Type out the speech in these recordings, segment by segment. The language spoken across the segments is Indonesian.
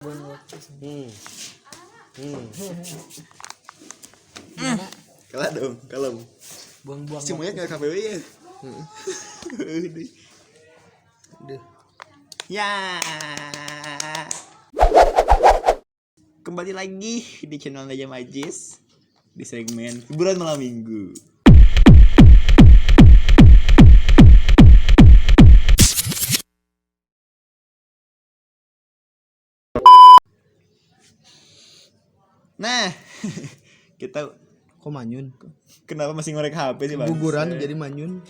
Hmm. Kalah dong, kalem. Buang-buang Si monyet nggak KPW ya? Duh. Ya. Kembali lagi di channel Naja Majis di segmen hiburan malam minggu. Nah, kita Kok manyun? kenapa masih ngorek HP sih bang? Guguran jadi manyun.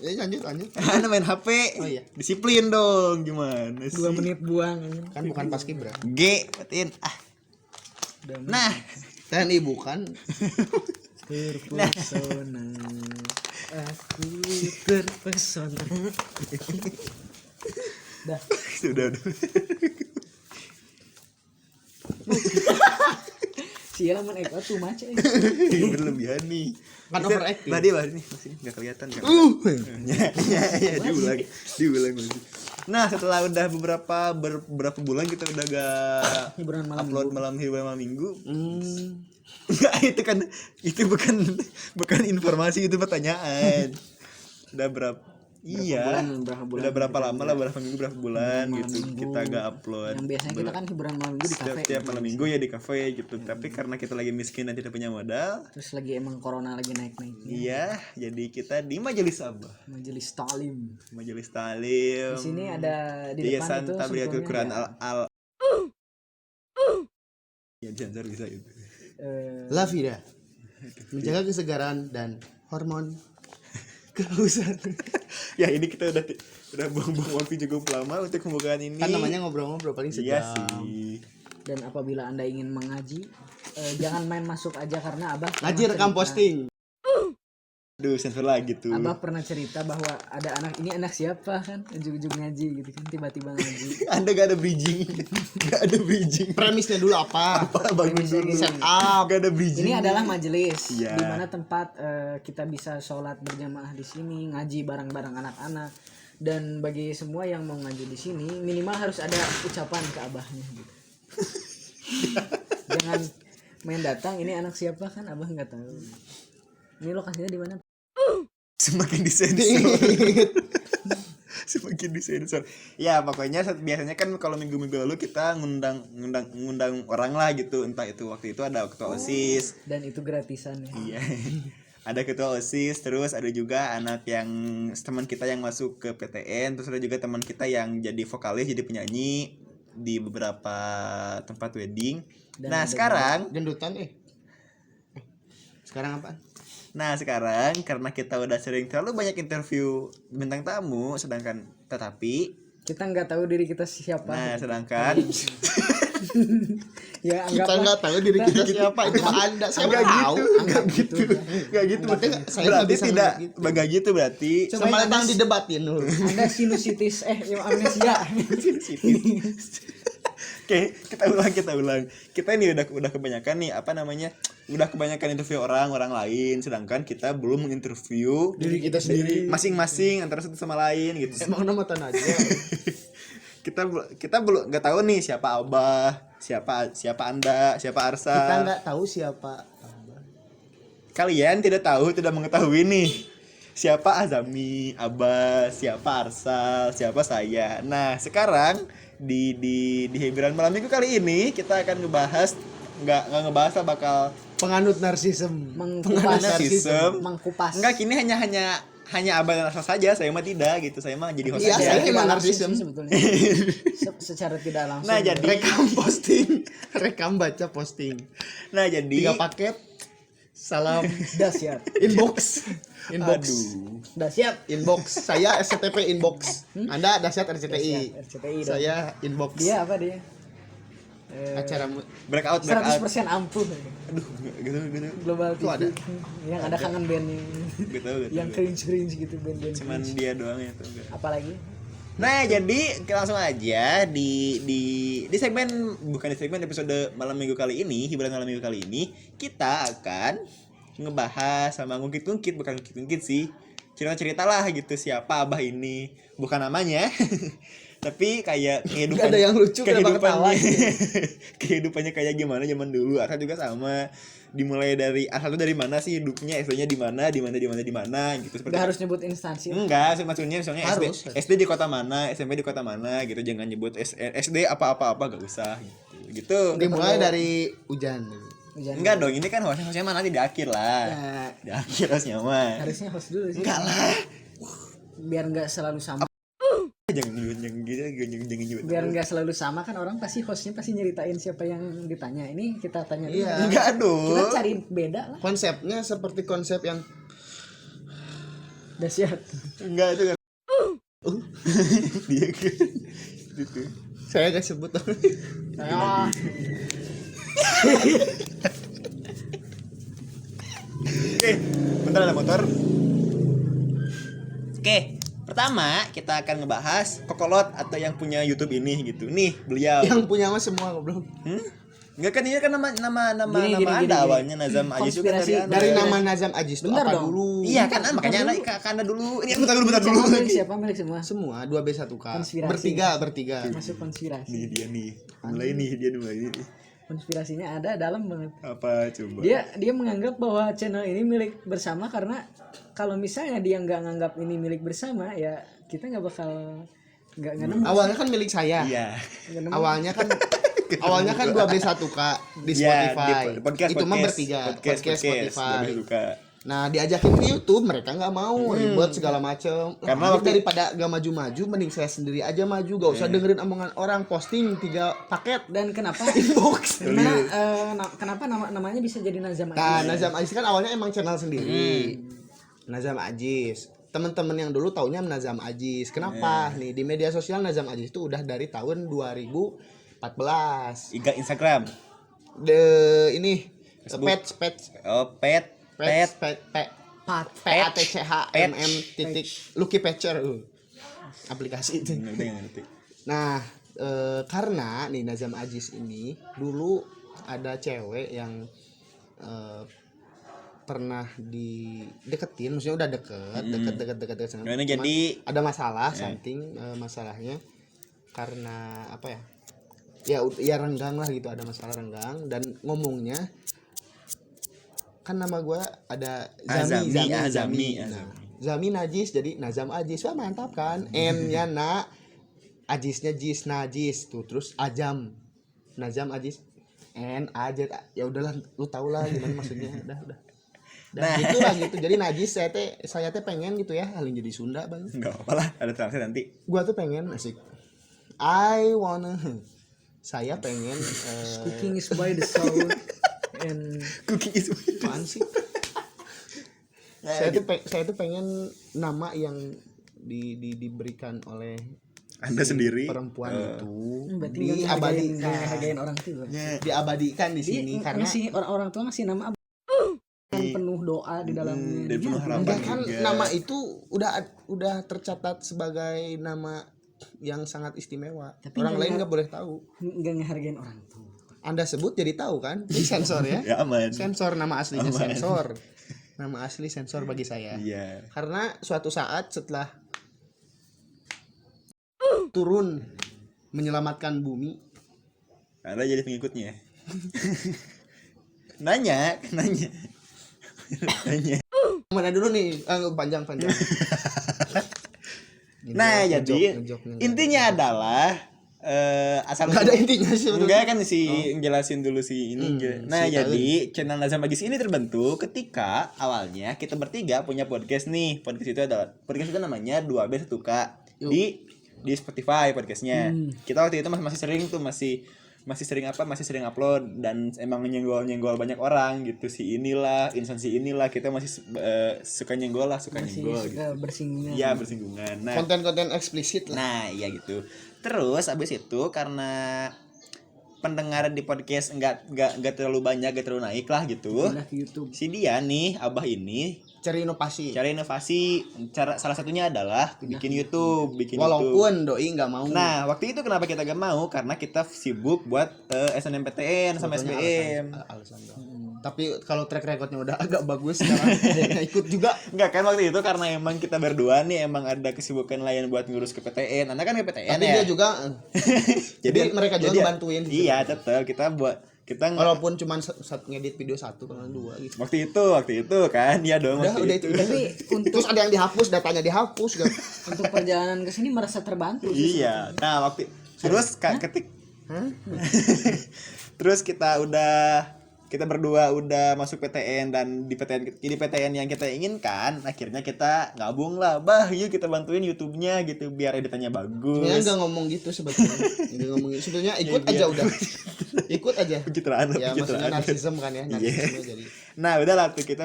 Lanjut. Anda main HP. Oh iya. Disiplin dong, gimana sih? 2 menit buang Kan bukan pas kibra. G, matiin. Nah, TNI bukan. terpesona aku terpesona. sudah. Siapa men eko tuh macet. Berlebihan nih. Kan overacting. Tadi nih masih nggak kelihatan kan? Ya, diulang masih. Nah, setelah udah beberapa bulan kita udah gak Hiburan malam upload minggu. hiburan malam minggu. Enggak, itu bukan informasi, itu pertanyaan. Udah berapa? Iya. Berapa bulan Udah berapa kita lama lah, berapa minggu, berapa bulan malam gitu minggu. kita gak upload. Yang biasanya kita kan hiburan malam minggu di kafe. Setiap malam minggu ya di kafe gitu. Tapi karena kita lagi miskin dan tidak punya modal, Terus lagi emang corona lagi naik-naiknya. iya, jadi kita di Majelis Abah, Majelis Talim. Majelis Talim. Di sini ada di depan Yayasan itu Tabliatul sebetulnya Quran ya, al ya sensor bisa itu. La Vida. Menjaga kesegaran dan hormon kehausan. Ya ini kita udah buang-buang waktu cukup lama untuk pembukaan ini. Kan namanya ngobrol-ngobrol paling iya sejam. sih. Dan apabila Anda ingin mengaji, jangan main masuk aja karena Abah pernah Ngaji rekam cerita- posting. Aduh, sensor lagi tuh. Abah pernah cerita bahwa ada anak siapa kan ujung-ujung ngaji gitu kan tiba-tiba ngaji. Anda gak ada bridging. Gak ada bridging. Premisnya dulu apa? Bangun dulu. Set up. Gak ada bridging. Ini adalah majelis Iya. di mana tempat kita bisa sholat berjamaah di sini, ngaji bareng-bareng anak-anak. Dan bagi semua yang mau ngaji di sini minimal harus ada ucapan ke abahnya gitu. Jangan main datang ini anak siapa kan abah nggak tahu. Ini lokasinya di mana? Semakin disensor. Semakin disensor. Ya pokoknya biasanya kan kalau minggu-minggu lalu kita ngundang orang lah gitu, entah itu waktu itu ada ketua OSIS. Dan itu gratisan ya. Iya. Ada ketua OSIS, terus ada juga anak yang teman kita yang masuk ke PTN, terus ada juga teman kita yang jadi vokalis, jadi penyanyi di beberapa tempat wedding. Dan Nah, ada sekarang Gendutan Sekarang apa? Nah sekarang karena kita udah sering terlalu banyak interview bintang tamu, tetapi Kita nggak tahu diri kita siapa. nah sedangkan Ya Kita anggaplah nggak tahu diri kita siapa. Itu mah Anda. Saya nggak tahu. anggap gitu. nggak gitu Tapi saya nggak berarti bisa tidak gitu. nggak gitu berarti Sama datang didebatin dulu. Anda sinusitis yang amnesia. Oke, kita ulang. Kita ini udah kebanyakan nih udah kebanyakan interview orang lain, sedangkan kita belum menginterview Diri kita sendiri. masing-masing antara satu sama lain gitu. Emang nama tanah aja. kita belum nggak tahu nih siapa Abah, siapa Anda, siapa Arsa. Kita nggak tahu siapa. Kalian tidak mengetahui nih siapa Azami, Abah, siapa Arsal, siapa saya. Nah sekarang di hiburan malam minggu kali ini kita akan ngebahas nggak ngebahas lah, bakal Penganut narsisme. Mengkupas narsisme. mengkupas. Enggak, kini hanya Abah dan Arsal saja, saya mah tidak gitu, saya mah jadi host Iya, aja. saya Tidak emang langsung narsisme. sih sebetulnya. Secara tidak langsung. Nah jadi Rekam baca posting. 3 jadi paket. Salam dahsyat. inbox. aduh. Dahsyat. Inbox. Saya SCTP inbox. Anda dahsyat RCTI. RCTI. Saya inbox. Dia apa dia? Acara breakout 100% ampuh. aduh gitu Global Itu ada. TV. Yang ada kangen bandnya. gitu Yang cringe gitu band-band. cuman cringe. dia doang ya tuh enggak. Apalagi? Nah, jadi kita langsung aja di segmen, bukan di segmen episode malam minggu kali ini, hiburan malam minggu kali ini, kita akan ngebahas sama ngungkit-ngungkit, bukan ngungkit-ngungkit sih. Cerita-cerita lah gitu siapa Abah ini, bukan namanya. Tapi kayak Nggak ada yang lucu, kenapa ketawa? kehidupannya kayak gimana zaman dulu. Arsa juga sama. Dimulai dari Arsa tuh dari mana sih hidupnya, SD-nya di mana gitu. Seperti Nggak harus nyebut instansi. enggak, maksudnya misalnya Harus. SD di kota mana, SMP di kota mana gitu. Jangan nyebut SD apa gak usah gitu. Dimulai dari hujan. Jangan- Enggak dong, ini kan hostnya mah nanti di akhir lah. Ya, Di akhir hostnya mah. harusnya host dulu sih. Enggak lah. Biar nggak selalu sama. Jangan gitu. Biar nggak selalu sama kan, orang pasti hostnya pasti nyeritain siapa yang ditanya. Ini kita tanya dulu. Iya. Enggak Kita dong. cari beda lah. Konsepnya seperti konsep yang Dahsyat. Enggak itu kan. Dia gitu. saya gak sebut. Ah, Oke, bentar ada motor. Oke, pertama kita akan ngebahas Kokolot atau yang punya YouTube ini gitu. Nih, beliau. Yang punya mah semua goblok. Enggak kan ini kan nama Gini, Anda gini. awalnya Nazam Ajis juga Konspirasi. dari Anda. Dari nama Nazam Ajis itu Bentar apa dong. dulu? Iya kan makanya Anda ke Anda dulu. Ini bentar dulu. siapa milik siapa milik semua? Semua 2B1K. Konspirasi. Bertiga. Masuk konspirasi. Nih dia nih. Mulai nih. Konspirasinya ada dalam banget. Apa coba? Dia menganggap bahwa channel ini milik bersama, karena kalau misalnya dia nggak nganggap ini milik bersama, ya kita nggak bakal nggak nemu. Awalnya kan milik saya. Iya. Nggak nemu. Awalnya kan 2B1K di Iya, Spotify. di podcast, Itu mah bertiga. Podcast Spotify. Suka. Nah, diajakin ke YouTube, mereka nggak mau, ribet segala macem. Karena waktu- daripada gak maju-maju, mending saya sendiri aja maju, gak usah dengerin omongan orang. Posting 3 paket. Dan kenapa Inbox. kenapa namanya bisa jadi Nazam Nah, Ajis? Nazam Ajis kan awalnya emang channel sendiri. Nazam Ajis. Teman-teman yang dulu taunya Nazam Ajis. Kenapa? Nih di media sosial Nazam Ajis itu udah dari tahun 2014. Instagram. Ini Facebook. pet Oh, pet. PATCHMM titik Lucky Patcher aplikasi itu. Ngerti. Nah, karena nih Nazam Ajis ini dulu ada cewek yang pernah dideketin, maksudnya udah deket sama. Nah, ini Cuman jadi ada masalah something, masalahnya karena apa ya? Ya renggang lah gitu, ada masalah renggang dan ngomongnya kan nama gue ada Zami. Nah, Zami najis jadi Nazam Ajis. Wah, mantap kan? N-nya na, Ajisnya jis, najis tuh, terus Ajam. Nazam Ajis. N aja. Ya udahlah, lu tau lah gimana maksudnya. Udah. Nah, itulah gitu. Jadi najis saya teh pengen gitu ya, halin jadi Sunda, Bang. enggak apa lah, ada translate nanti. Gua tuh pengen asik. Saya pengen Cooking is by the soul and Cooking is apaan sih? saya tuh pengen nama yang diberikan oleh Anda sendiri perempuan itu berarti nggak ngehargain orang tua. diabadikan di sini karena ngasih orang tua ngasih nama kan penuh doa di dalamnya. dan penuh harapan enggak kan juga. nama itu udah tercatat sebagai nama yang sangat istimewa. Tapi Orang nggak- lain nggak boleh tahu. Nggak ngehargain orang tua. Anda sebut jadi tahu kan? Ini sensor ya. Ya aman. Sensor nama aslinya Aman. sensor. Nama asli sensor bagi saya. Iya. Karena suatu saat setelah turun menyelamatkan bumi, Anda jadi pengikutnya. nanya. mana dulu nih? Panjang. Nah, jadi intinya adalah asal nggak ada intinya sih. enggak kan ngejelasin dulu sih ini. Nah, si jadi channel Nazam Ajis ini terbentuk ketika awalnya kita bertiga punya podcast nih. Podcast itu namanya 2B1K di Spotify podcastnya. Kita waktu itu masih sering tuh masih sering upload dan emang nyenggol banyak orang gitu, instansi inilah kita masih suka nyenggol Masih gitu. suka bersinggungan. Iya, bersinggungan. Nah, Konten-konten eksplisit lah. nah, iya gitu. Terus abis itu karena pendengar di podcast nggak terlalu banyak, nggak terlalu naik lah gitu. Pindah ke YouTube. Si dia nih, Abah ini Cari inovasi. cari inovasi. Salah satunya adalah bikin YouTube. Walaupun doi nggak mau. Nah, waktu itu kenapa kita gak mau? Karena kita sibuk buat SNMPTN sama SBM. Alasan dong. Tapi kalau track recordnya udah agak bagus sekarang ada yang ikut juga. Enggak kan waktu itu karena emang kita berdua nih emang ada kesibukan lain buat ngurus ke PTN. Anda kan ke PTN Tapi ya. dia juga jadi mereka juga ngebantuin gitu. Iya, tetap kita buat kita Walaupun cuma ngedit video 1 kalau 2 gitu. waktu itu kan ya dong waktu Udah itu. itu. Tapi Terus ada yang dihapus, datanya dihapus gitu. untuk perjalanan ke sini merasa terbantu sih. Iya. Nah, waktu terus ketik Hah? terus kita berdua udah masuk PTN dan di PTN yang kita inginkan, akhirnya kita gabung lah, yuk kita bantuin YouTube-nya gitu biar editannya bagus. Sebenarnya enggak ngomong gitu sebetulnya. Enggak ngomong gitu. Sebetulnya ikut Iya, aja iya. udah. Ikut aja. Pencitraan, Ya maksudnya pencitraan. narsisme kan ya, narsisme jadi. Nah, udahlah tuh kita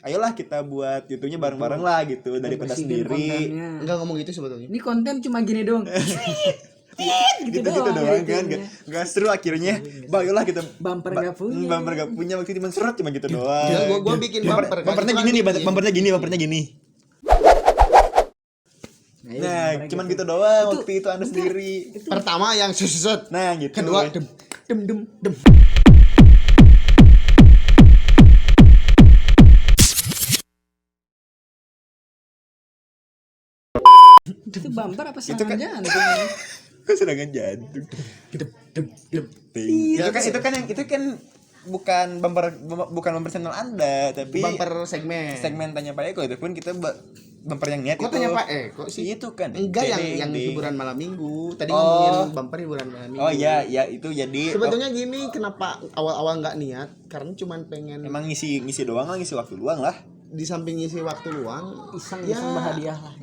ayolah kita buat YouTube-nya bareng-bareng lah gitu daripada Bersihin sendiri. kontennya. Enggak ngomong gitu sebetulnya. Ini konten cuma gini doang. Gitu doang kan nggak seru akhirnya. Ayolah kita Bumper nggak punya. bumper nggak punya waktu itu cuma seret cuma gitu doang. Ya, gua bikin bumper kan. Bumpernya Itu gini nih, kan bikin. bumpernya gini. iya, Nah, bumpernya cuman gitu. gitu doang Itu- waktu itu Anda sendiri. Pertama yang suset. Nah, gitu. Kedua dem dem. Itu bumper apa Itu serangan kan- jantung? Kan serangan jantung. Itu kan bukan bumper channel Anda, tapi Bumper segmen. segmen tanya Pak Eko itu pun kita bumper yang niat Kok itu. tanya Pak kok sih? Itu kan. Enggak Jadi, yang di- hiburan malam minggu. Tadi Oh. ngomongin bumper hiburan malam minggu. Oh iya, ya itu jadi Sebetulnya gini, kenapa awal-awal nggak niat? Karena cuman pengen emang ngisi doang lah, ngisi waktu luang lah. di samping ngisi waktu luang, Iseng-iseng berhadiah lah.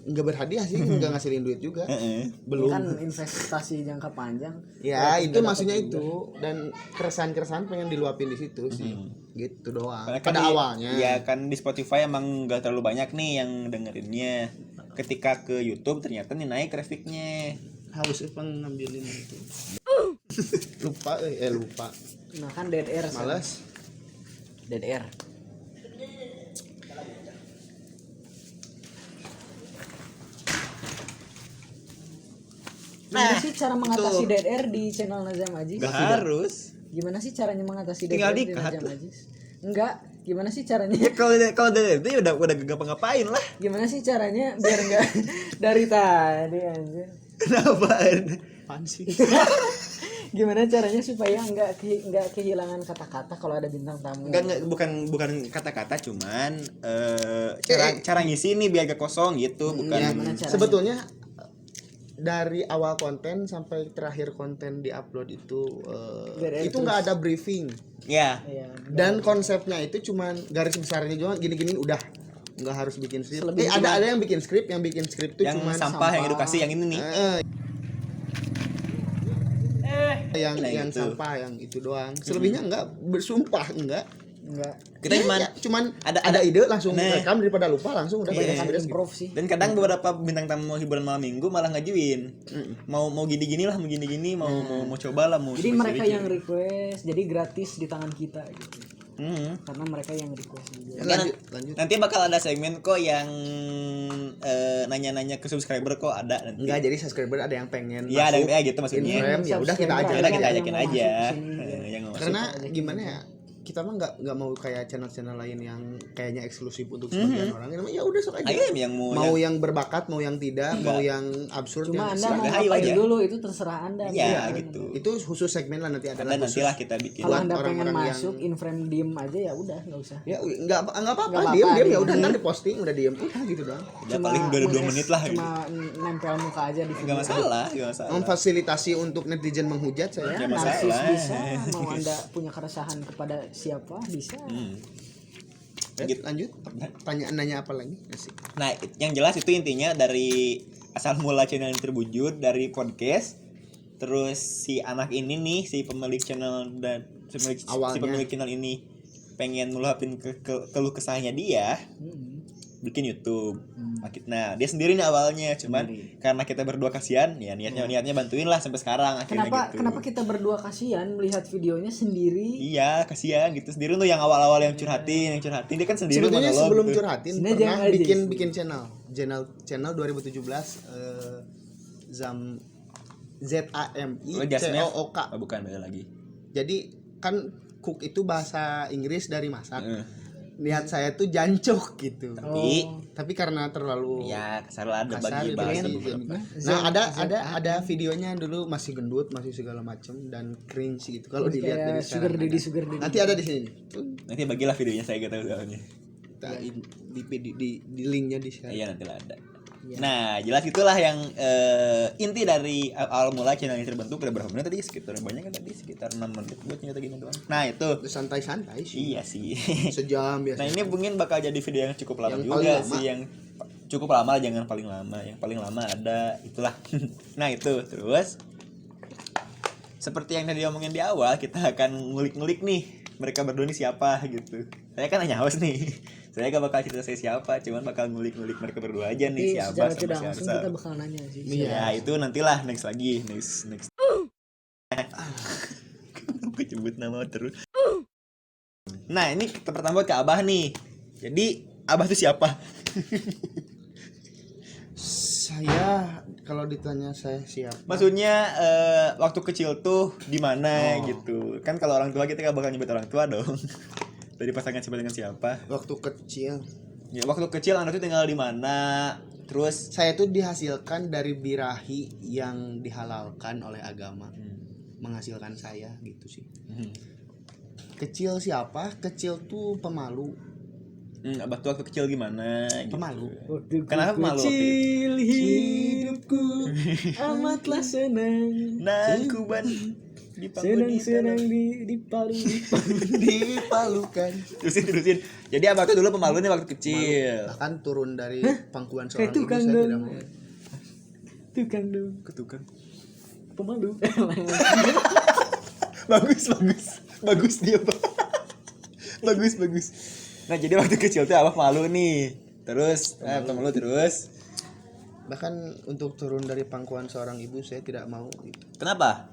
nggak berhadiah sih, nggak ngasilin duit juga. Heeh. Belum. Kan investasi jangka panjang. Ya Walaupun itu nggak maksudnya dapat juga. itu, dan keresahan-keresahan pengen diluapin di situ sih, gitu doang. Karena kan Pada di- awalnya. ya kan di Spotify emang gak terlalu banyak nih yang dengerinnya. Ketika ke YouTube ternyata nih naik trafficnya. Haus ngambilin itu. lupa. Nah kan dead air. Malas. Dead air. Gimana sih cara mengatasi itu. dead air di channel Nazam Ajis? Gak harus. Gimana sih caranya mengatasi dead Tinggal air di di-cut Nazam lah. Ajis? Enggak, gimana sih caranya? Ya kalau dari itu ya udah gak ngapa-ngapain lah. Gimana sih caranya biar enggak dari tadi anjir. Kenapa? Apaan sih? Gimana caranya supaya enggak kehilangan kata-kata kalau ada bintang tamu? Enggak bukan kata-kata cuman cara ngisi nih biar gak kosong gitu, bukan. Ya, gimana caranya? sebetulnya dari awal konten sampai terakhir konten diupload itu Dead air itu nggak ada briefing, Ya. Iya. dan konsepnya itu cuman garis besarnya juga gini-gini udah, nggak harus bikin skrip. Selebihnya Ada yang bikin skrip, yang bikin skrip itu Yang cuman sampah, yang edukasi, yang ini nih. Yang gitu. sampah yang itu doang. Selebihnya enggak, bersumpah enggak. Enggak. Kita Cuman ada- ada ide langsung Nah. rekam daripada lupa langsung udah Iya. Kan beres. improv sih. Dan kadang beberapa bintang tamu hiburan malam minggu malah ngajuin. Mau gini-gini lah, mau gini-gini, mau coba lah, mau Jadi coba mereka sedikit. yang request, jadi gratis di tangan kita gitu. Hmm. Karena mereka yang request juga. Lanjut. Nanti bakal ada segmen kok yang nanya-nanya ke subscriber kok ada nanti. Enggak, jadi subscriber ada yang pengen Iya, ada masuk gitu maksudnya. Instagram, ya udah kita Subscriber aja. Udah kita yang ajakin mau aja. masuk ke sini, ya. Yang nggak masuk. Karena gimana ya, kita mah nggak mau kayak channel-channel lain yang kayaknya eksklusif untuk sebagian orang. Ya udah sok aja. Ayo yang mau Mau yang berbakat, mau yang tidak, mau yang absurd, Cuma yang Anda mau silakan. Ayo ngapain aja. dulu itu terserah Anda. Iya, Mau gitu. itu khusus segmen lah nanti ada ada khusus. nantilah kita bikin. Kalau Buat Anda pengen orang-orang yang- masuk in frame diem aja ya udah nggak usah. Ya nggak apa-apa, Nggak apa-apa, diam ya diem. udah ntar diposting udah diam udah gitu doang. Ya paling 2 menit lah. Cuma nempel muka aja di video. Enggak masalah, enggak masalah. Memfasilitasi untuk netizen menghujat saya. Ya, Nggak narsis masalah. bisa, mau Anda punya keresahan kepada siapa bisa. Gitu. Lanjut, nanya apa lagi? Asik. Nah, yang jelas itu intinya dari asal mula channel ini terwujud dari podcast. Terus si anak ini nih, si pemilik channel dan si Awalnya. pemilik channel ini pengen meluapin keluh kesahnya dia, bikin YouTube. Nah, dia sendiri nih awalnya, cuman karena kita berdua kasihan, ya niatnya bantuin lah sampai sekarang akhirnya gitu. Kenapa kita berdua kasihan melihat videonya sendiri? Iya, kasihan gitu. Sendiri tuh yang awal-awal yang curhatin dia kan sendiri Sebetulnya monolog sebelum gitu. curhatin Sebenarnya pernah jangan aja bikin channel 2017 ZAMI Oh, Jasmine. COOK. Oh, bukan beda lagi. Jadi kan cook itu bahasa Inggris dari masak. Niat saya tuh jancok gitu. Tapi karena terlalu ya kasar lah, ada kasar bagi gitu bahasa sih. beberapa. Nah, ada videonya dulu masih gendut, masih segala macam dan cringe gitu kalau dilihat dari sugar sekarang. daddy sugar daddy. Nanti ada di sini. Nanti bagilah videonya, saya gak tahu soalnya. Di linknya di share. Iya, nanti lah ada. Nah, jelas itulah yang inti dari awal mula channel ini terbentuk. Udah berapa menit tadi? Sekitar banyak kan tadi? Sekitar 6 menit buat nyata gini doang. Nah, itu Santai-santai sih. iya sih. Sejam biasa. Nah, ini mungkin bakal jadi video yang cukup lama Yang juga paling lama. sih, yang cukup lama, jangan paling lama. Yang paling lama ada itulah. Nah, itu terus seperti yang tadi omongin di awal, kita akan ngulik-ngulik nih mereka berdua ini siapa gitu. Saya kan hanya host nih. Saya gak bakal cerita saya siapa, cuman bakal ngulik-ngulik mereka berdua aja nih, siapa secara sama tidak si langsung Arsal. kita bakal nanya sih. Ya, itu nantilah next lagi, next. Gue sebut nama terus. Nah, ini kita pertama ke Abah nih. Jadi, Abah tuh siapa? Saya kalau ditanya saya siapa? Maksudnya waktu kecil tuh di mana gitu. Kan kalau orang tua kita gak bakal nyebut orang tua dong. Dari pasangan siapa dengan siapa? Waktu kecil Ya, waktu kecil Anda tuh tinggal di mana? Terus saya tuh dihasilkan dari birahi yang dihalalkan oleh agama. Menghasilkan saya gitu sih. Kecil siapa? Kecil tuh pemalu. Abah tuh waktu kecil gimana? Gitu. Pemalu. Kenapa pemalu waktu itu? Kecil hidupku amatlah senang. Nah, kuban Senang dipalu. Dipalukan. Terusin. Jadi Abah tuh dulu pemalu nih waktu kecil. Bahkan turun dari pangkuan seorang Kayak ibu tukang saya dong. tidak mau. Tukang dong. Ketukang. Pemalu. Bagus dia, Pak. bagus. Nah, jadi waktu kecil tuh Abah malu nih. Terus pemalu terus. Bahkan untuk turun dari pangkuan seorang ibu saya tidak mau gitu. Kenapa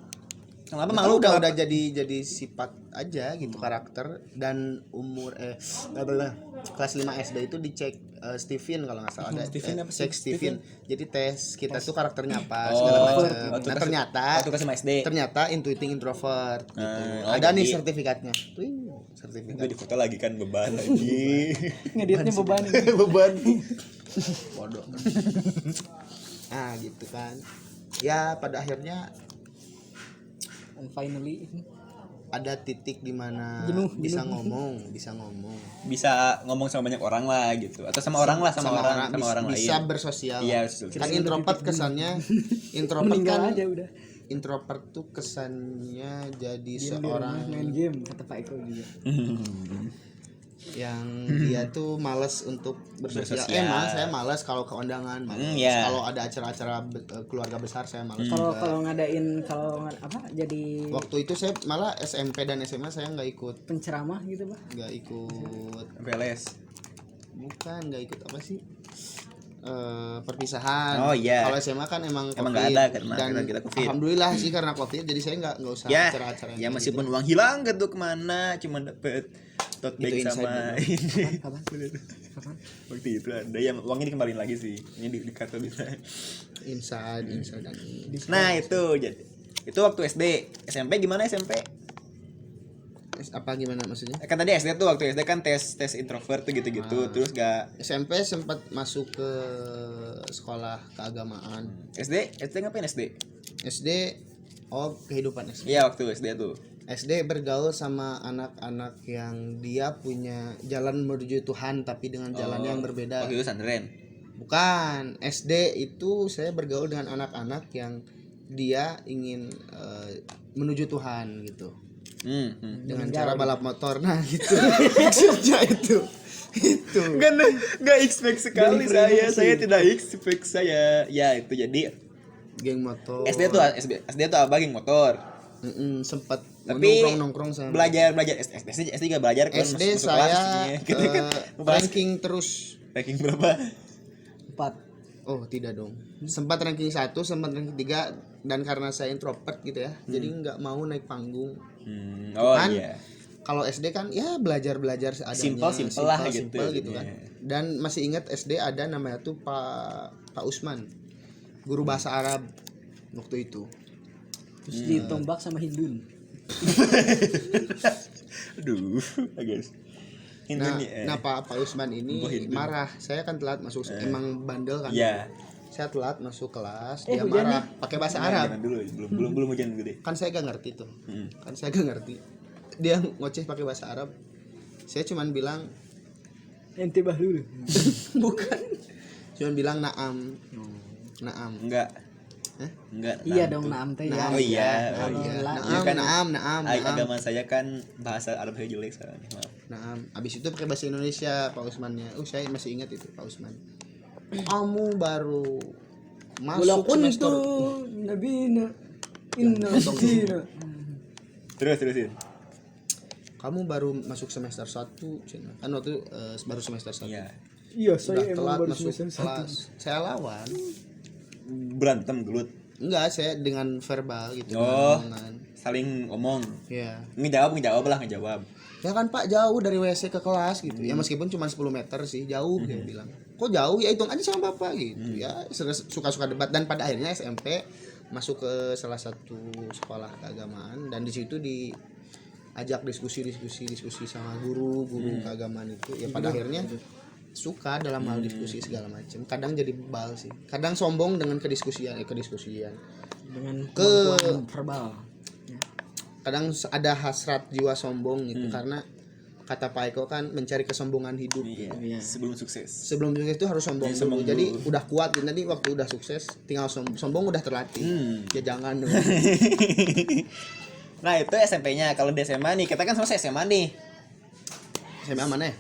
Malu malu? udah jadi sifat aja gitu karakter dan umur kelas 5 SD itu dicek Steven kalau nggak salah ada Steven apa sih? cek Steven. Jadi tes kita tuh karakternya apa Oh, segala macam. waktu Nah, waktu kelas 5 SD. ternyata intuiting introvert gitu. jadi- Ada nih sertifikatnya. Tuh Gue sertifikat. di foto lagi kan beban lagi. Ngeditnya beban. beban. Bodoh. Nah, gitu kan. Ya pada akhirnya And finally ada titik di mana Jenuh. bisa ngomong. Bisa ngomong sama banyak orang lah gitu. Atau sama orang bisa lain. bersosial. Iya, Kan introvert kesannya introvert meninggal kan aja udah. introvert tuh kesannya jadi Diam di seorang rumah, main game kata Pak Eko juga. yang dia tuh malas untuk bersosial. Bersosial. Emang saya malas kalau ke undangan, malas. Iya. Kalau ada acara-acara keluarga besar saya malas Kalau juga. kalau ngadain apa jadi Waktu itu saya malah SMP dan SMA saya nggak ikut penceramah gitu, Pak. PLS. Bukan nggak ikut apa sih? Perpisahan. Oh, iya. Kalau SMA kan emang Nggak COVID. ada karena Dan kita COVID. alhamdulillah sih karena COVID jadi saya nggak usah Ya, acara-acara ya kayak meskipun gitu. uang hilang gitu kemana, cuma dapet tote bag Itu sama inside ini. Kapan? Waktu itu ada yang uangnya dikembaliin lagi sih. Ini di kartu bisa. inside dan ini. Nah, itu jadi itu waktu SD. SMP gimana SMP? Apa gimana maksudnya? Kan tadi SD tuh waktu SD kan tes introvert tuh gitu-gitu. Terus gak SMP sempat masuk ke sekolah keagamaan. SD ngapain SD? SD kehidupan SD. Iya, waktu SD tuh. SD bergaul sama anak-anak yang dia punya jalan menuju Tuhan tapi dengan jalan yang berbeda. Waktu itu santren. Bukan, SD itu saya bergaul dengan anak-anak yang dia ingin menuju Tuhan gitu. Dengan cara balap motor. Nah, gitu. Maksudnya itu. Gak expect sekali saya tidak expect saya. Ya, itu jadi Geng motor. SD tuh abah geng motor. Sempat Tapi nongkrong sama belajar SD juga belajar kan SD masuk saya kelas, gitu kan. ranking terus. Ranking berapa? 4. Oh, tidak dong. Sempat ranking 1, sempat ranking 3 dan karena saya introvert gitu ya. Jadi nggak mau naik panggung. Oh Kan, iya. Kalau SD kan ya belajar seadanya, Simple lah gitu. gitu kan. Dan masih ingat SD ada namanya tuh Pak Usman, guru bahasa Arab waktu itu. Terus ditombak sama Hindun. Aduh, guys. Nah, Pak Usman ini marah. Saya kan telat masuk, emang bandel kan. Iya. Saya telat masuk kelas, dia hujan marah pakai bahasa Arab. Dulu, belum hujan gede. Kan saya gak ngerti tuh. Kan saya gak ngerti. Dia ngoceh pakai bahasa Arab. Saya cuman bilang ente bahlul. bukan. Cuman bilang naam. Naam. Enggak. Hah? Enggak. Iya dong naam teh ya. Oh iya. Naam, kan naam. agama saya kan bahasa Arab saya jelek soalnya. Maaf. Naam. Abis itu pakai bahasa Indonesia Pak Usmannya. Saya masih ingat itu Pak Usman. Kamu baru masuk semester nabina inna sina. Terusin. kamu baru masuk semester 1 Cina. Kan waktu baru semester 1. Iya. Iya, Udah saya emang telat baru masuk semester kelas. Saya lawan. Berantem gelut. Enggak, saya dengan verbal gitu. Oh. Dengan, Saling ngomong. ya. Ngejawab lah. Ya kan Pak, jauh dari WC ke kelas gitu. Ya meskipun cuma 10 meter sih, jauh dia bilang. Kok jauh? Ya hitung aja sama Bapak gitu. Ya suka-suka debat dan pada akhirnya SMP masuk ke salah satu sekolah keagamaan dan di situ diajak diskusi sama guru keagamaan itu. Ya pada akhirnya suka dalam hal diskusi segala macam. Kadang jadi bebal sih. Kadang sombong dengan kediskusian. Dengan Ke kemampuan verbal. kadang ada hasrat jiwa sombong gitu karena kata Pak Eko kan mencari kesombongan hidup. Iya. Sebelum sukses. Sebelum sukses itu harus sombong dulu. Jadi udah kuat gitu. Nanti waktu udah sukses tinggal sombong udah terlatih. Ya jangan dong. Nah itu SMP-nya. Kalau di SMA nih, kita kan sama SMA nih. SMA mana ya?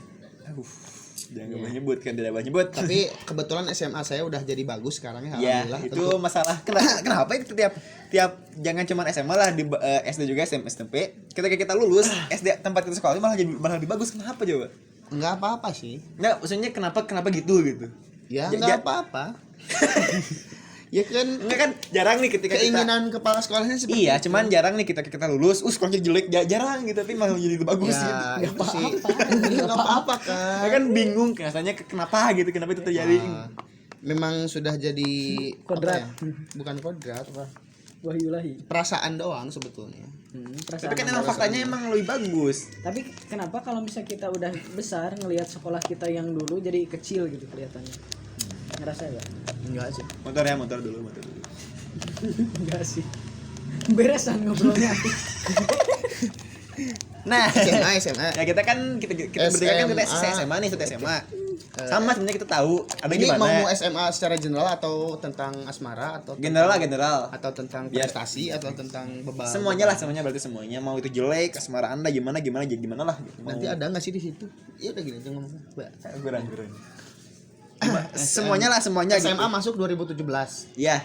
Jangan tidak nyebut. Tapi kebetulan SMA saya udah jadi bagus sekarang ya. Ya Alhamdulillah. itu masalah. Kenapa itu tiap jangan cuma SMA lah di SD juga SMP. Ketika kita lulus SD tempat kita sekolah malah lebih bagus. Kenapa coba? Enggak apa-apa sih. Enggak, maksudnya kenapa gitu? Ya enggak apa-apa. Ya kan Enggak kan jarang nih ketika keinginan kepala sekolahnya seperti iya, itu. cuman jarang nih kita lulus, sekolahnya jelek, jarang gitu, tapi malah jadi lebih bagus Ya, gitu. itu sih. Enggak apa-apa kan. Ya kan bingung rasanya kenapa gitu, kenapa itu terjadi. Memang sudah jadi Kodrat. apa ya? Bukan kodrat, apa? Wahyulahi. Perasaan doang sebetulnya. Tapi kan emang faktanya emang lebih bagus. Tapi kenapa kalau misalnya kita udah besar ngelihat sekolah kita yang dulu jadi kecil gitu kelihatannya? Ngerasa gak? Enggak sih. Motor dulu. Enggak sih. Beresan ngobrolnya. Nah, SMA. ya kita bertiga kan kita SMA nih, satu SMA. Sama sebenarnya kita tahu ada Ini mau gimana. SMA secara general atau tentang asmara atau General atau tentang prestasi atau tentang beban. Semuanya berarti semuanya. Mau itu jelek, asmara Anda gimana lah. Nanti ada nggak sih di situ? Iya udah gini aja ngomong. Kurang. Semuanya SMA gitu. masuk 2017. Iya,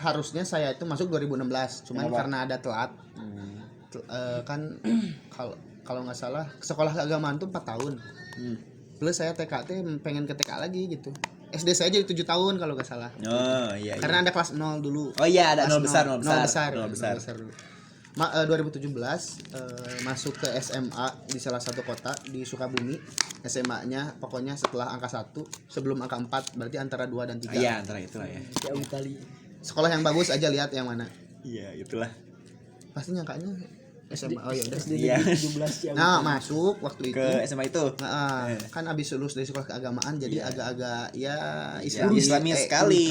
Harusnya saya itu masuk 2016. Cuman Kenapa? karena ada telat. Kan kalau nggak salah sekolah keagamaan tuh 4 tahun. Plus saya TKT pengen ke TK lagi gitu. SD saya jadi 7 tahun kalau nggak salah. Oh iya. Karena ada kelas 0 dulu. Oh iya, ada Kelas 0 besar. 0 besar dulu. 2017 masuk ke SMA di salah satu kota di Sukabumi. SMA-nya pokoknya setelah angka 1 sebelum angka 4 berarti antara 2 dan 3. Iya, antara itulah ya. Jauh kali. Sekolah yang bagus aja lihat yang mana. Iya, itulah. Pasti nyangkanya SMA. Oh ya udah. SD Iya. 17 jauh. Nah, masuk waktu itu. Ke SMA itu. Kan abis lulus dari sekolah keagamaan jadi agak-agak ya Islami sekali.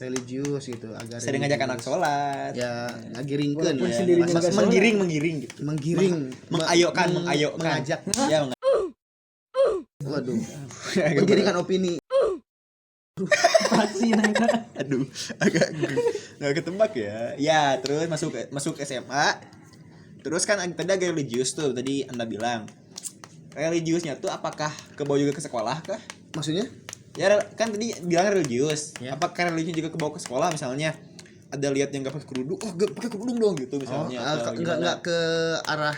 religius gitu agak Sering ngajak anak sholat. ya ngagiringkeun Walaupun ya. sendirinya nggak sholat. Menggiring gitu. mengayokkan mengayokkan. mengajak. Ya, Waduh, menggiringkan opini. Pasti nangka. aduh, agak nggak ketebak ya. Ya, terus masuk SMA. Terus kan tadi agak religius tuh, tadi Anda bilang. Religiusnya tuh apakah kebawa juga ke sekolah kah? Maksudnya? Ya kan tadi bilang religius. Ya. Apakah religius juga kebawa ke sekolah misalnya? Ada lihat yang gak pakai kerudung, gak pakai kerudung dong gitu misalnya. atau gimana? enggak ke arah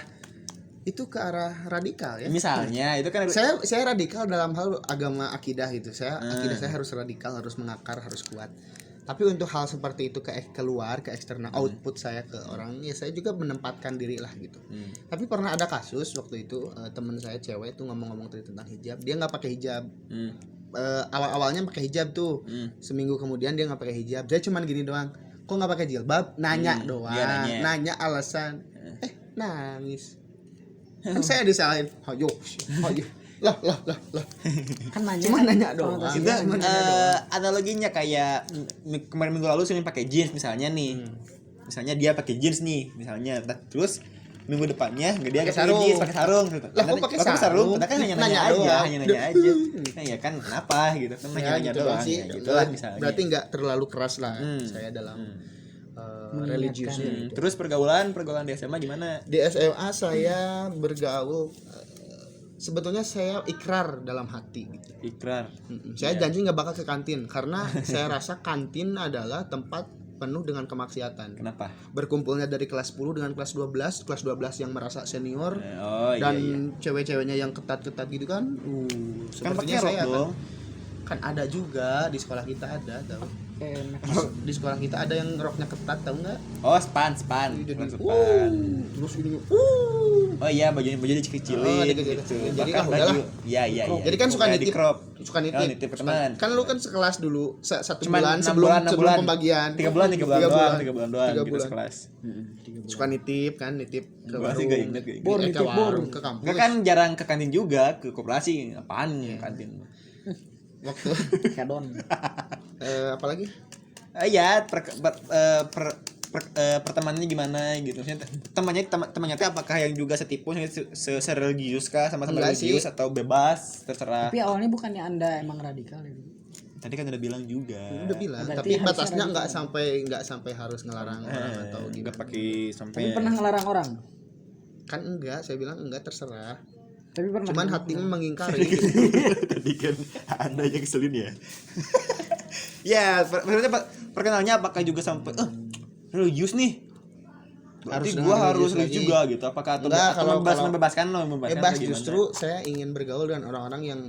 itu ke arah radikal ya. Misalnya itu kan Saya radikal dalam hal agama akidah gitu. Akidah saya harus radikal, harus mengakar, harus kuat. Tapi untuk hal seperti itu keluar ke eksternal output saya ke orang ya saya juga menempatkan diri lah gitu. Tapi pernah ada kasus waktu itu teman saya cewek tuh ngomong-ngomong tentang hijab, dia nggak pakai hijab. Awal-awalnya pakai hijab tuh. Seminggu kemudian dia nggak pakai hijab. Dia cuman gini doang. kok nggak pakai jilbab, nanya doang, iya, nanya. alasan, nangis, kan saya disalahin, ayo, lah, Kan nanya cuma kan nanya doang, konotasinya Itu cuma nanya doang. analoginya kayak kemarin minggu lalu sering pakai jeans misalnya nih. Misalnya dia pakai jeans nih misalnya. Terus minggu depannya dia Pakai pakai sarung. jeans, pakai sarung. Lah, kok pakai sarung? Padahal kan Nanya nanya aja, doang. hanya nanya aja. Nah, ya kan kenapa gitu kan Ya, nanya gitu doang. sih. Ya, gitu lah misalnya. Berarti nggak terlalu keras lah saya dalam religius. Terus pergaulan di SMA gimana? Di SMA saya bergaul, sebetulnya saya ikrar dalam hati gitu. Ikrar. Saya janji nggak bakal ke kantin karena saya rasa kantin adalah tempat penuh dengan kemaksiatan. Kenapa? Berkumpulnya dari kelas 10 dengan kelas 12 yang merasa senior Oh dan iya. cewek-ceweknya yang ketat-ketat gitu kan. Kan Sepertinya pakai rok saya dong. kan ada juga di sekolah kita ada tahu. enak. Di sekolah kita ada yang roknya ketat tahu nggak? Oh, span. Jadi, Span. terus ini Oh iya, baju dikecilin Oh, dikecilin. gitu. Jadi, Bahkan udahlah. baju. Iya. Jadi kan suka Kayak di nitip, crop. suka nitip. Oh, nitip ke teman. Kan lu kan sekelas dulu satu Cuman bulan 6 sebelum bulan, 6 sebelum bulan. pembagian. 3 bulan doang Tiga gitu bulan. sekelas. Suka nitip kan, nitip ke Gua warung. sih gak inget. Bor, ke nitip bor. warung, ke kampus. Enggak kan jarang ke kantin juga, ke koperasi. Apaan kantin? Waktu Kadon. apalagi? Ya, pertemanannya gimana gitu. Maksudnya temannya teh apakah yang juga setipu religius kah sama-sama Enggak sih. religius atau bebas terserah. Tapi awalnya bukannya Anda emang radikal ya? Tadi kan udah bilang juga. Udah bilang, Berarti tapi harusnya batasnya radikal. nggak sampai harus ngelarang orang atau Enggak gimana. pakai sampai Tapi pernah ngelarang orang? Kan enggak, saya bilang enggak, terserah. Tapi pernah. Cuman hatimu mengingkari. tadi kan Anda yang keselin ya. Ya, maksudnya perkenalnya apakah juga sampai religius nih? Berarti Harus gua dengan harus religius religius lagi. juga gitu. Apakah atau Enggak, atau membebaskan Bebas, atau gimana? justru saya ingin bergaul dengan orang-orang yang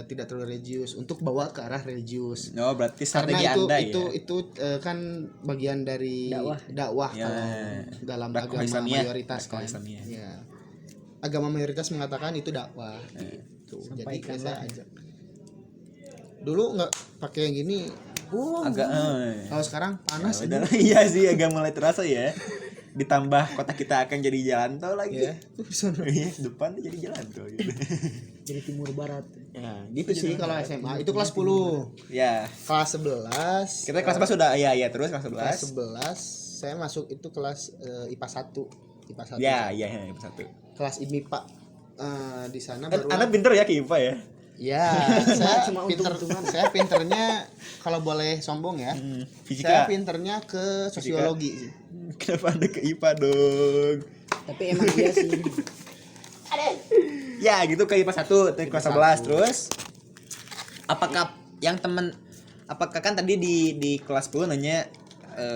tidak terlalu religius untuk bawa ke arah religius. Oh, berarti Karena strategi Anda ya. itu kan bagian dari dakwah Ya. kalau dalam Dakwah agama Islamiyah. mayoritas Dakwah kan. Islamiyah. Ya. Agama mayoritas mengatakan itu dakwah gitu. Jadi saya ajak. Dulu nggak pakai yang gini. Agak Kalau sekarang panas ini. udah, iya sih agak mulai terasa ya. Ditambah kota kita akan jadi jalan tol lagi. Ya. Iya, depan jadi jalan tol gitu. Jadi timur barat. Ya, gitu sih kalau SMA. Itu kelas 10. Ya, Kelas 11. kita kelas 11 sudah ya terus kelas Kelas 11. 11 saya masuk itu kelas IPA 1. IPA 1. Ya, satu. Kelas IMIPA. Di sana Kan baru Anda pinter ya ke IPA ya? ya, saya Cuma pinter, untung-untungan. saya pinternya kalau boleh sombong ya. Saya Fisika. pinternya ke sosiologi sih. Kenapa Anda ke IPA dong? Tapi emang iya sih. Ya, gitu ke IPA 1, kelas 11 terus. Apakah yang apakah kan tadi di kelas 10 nanya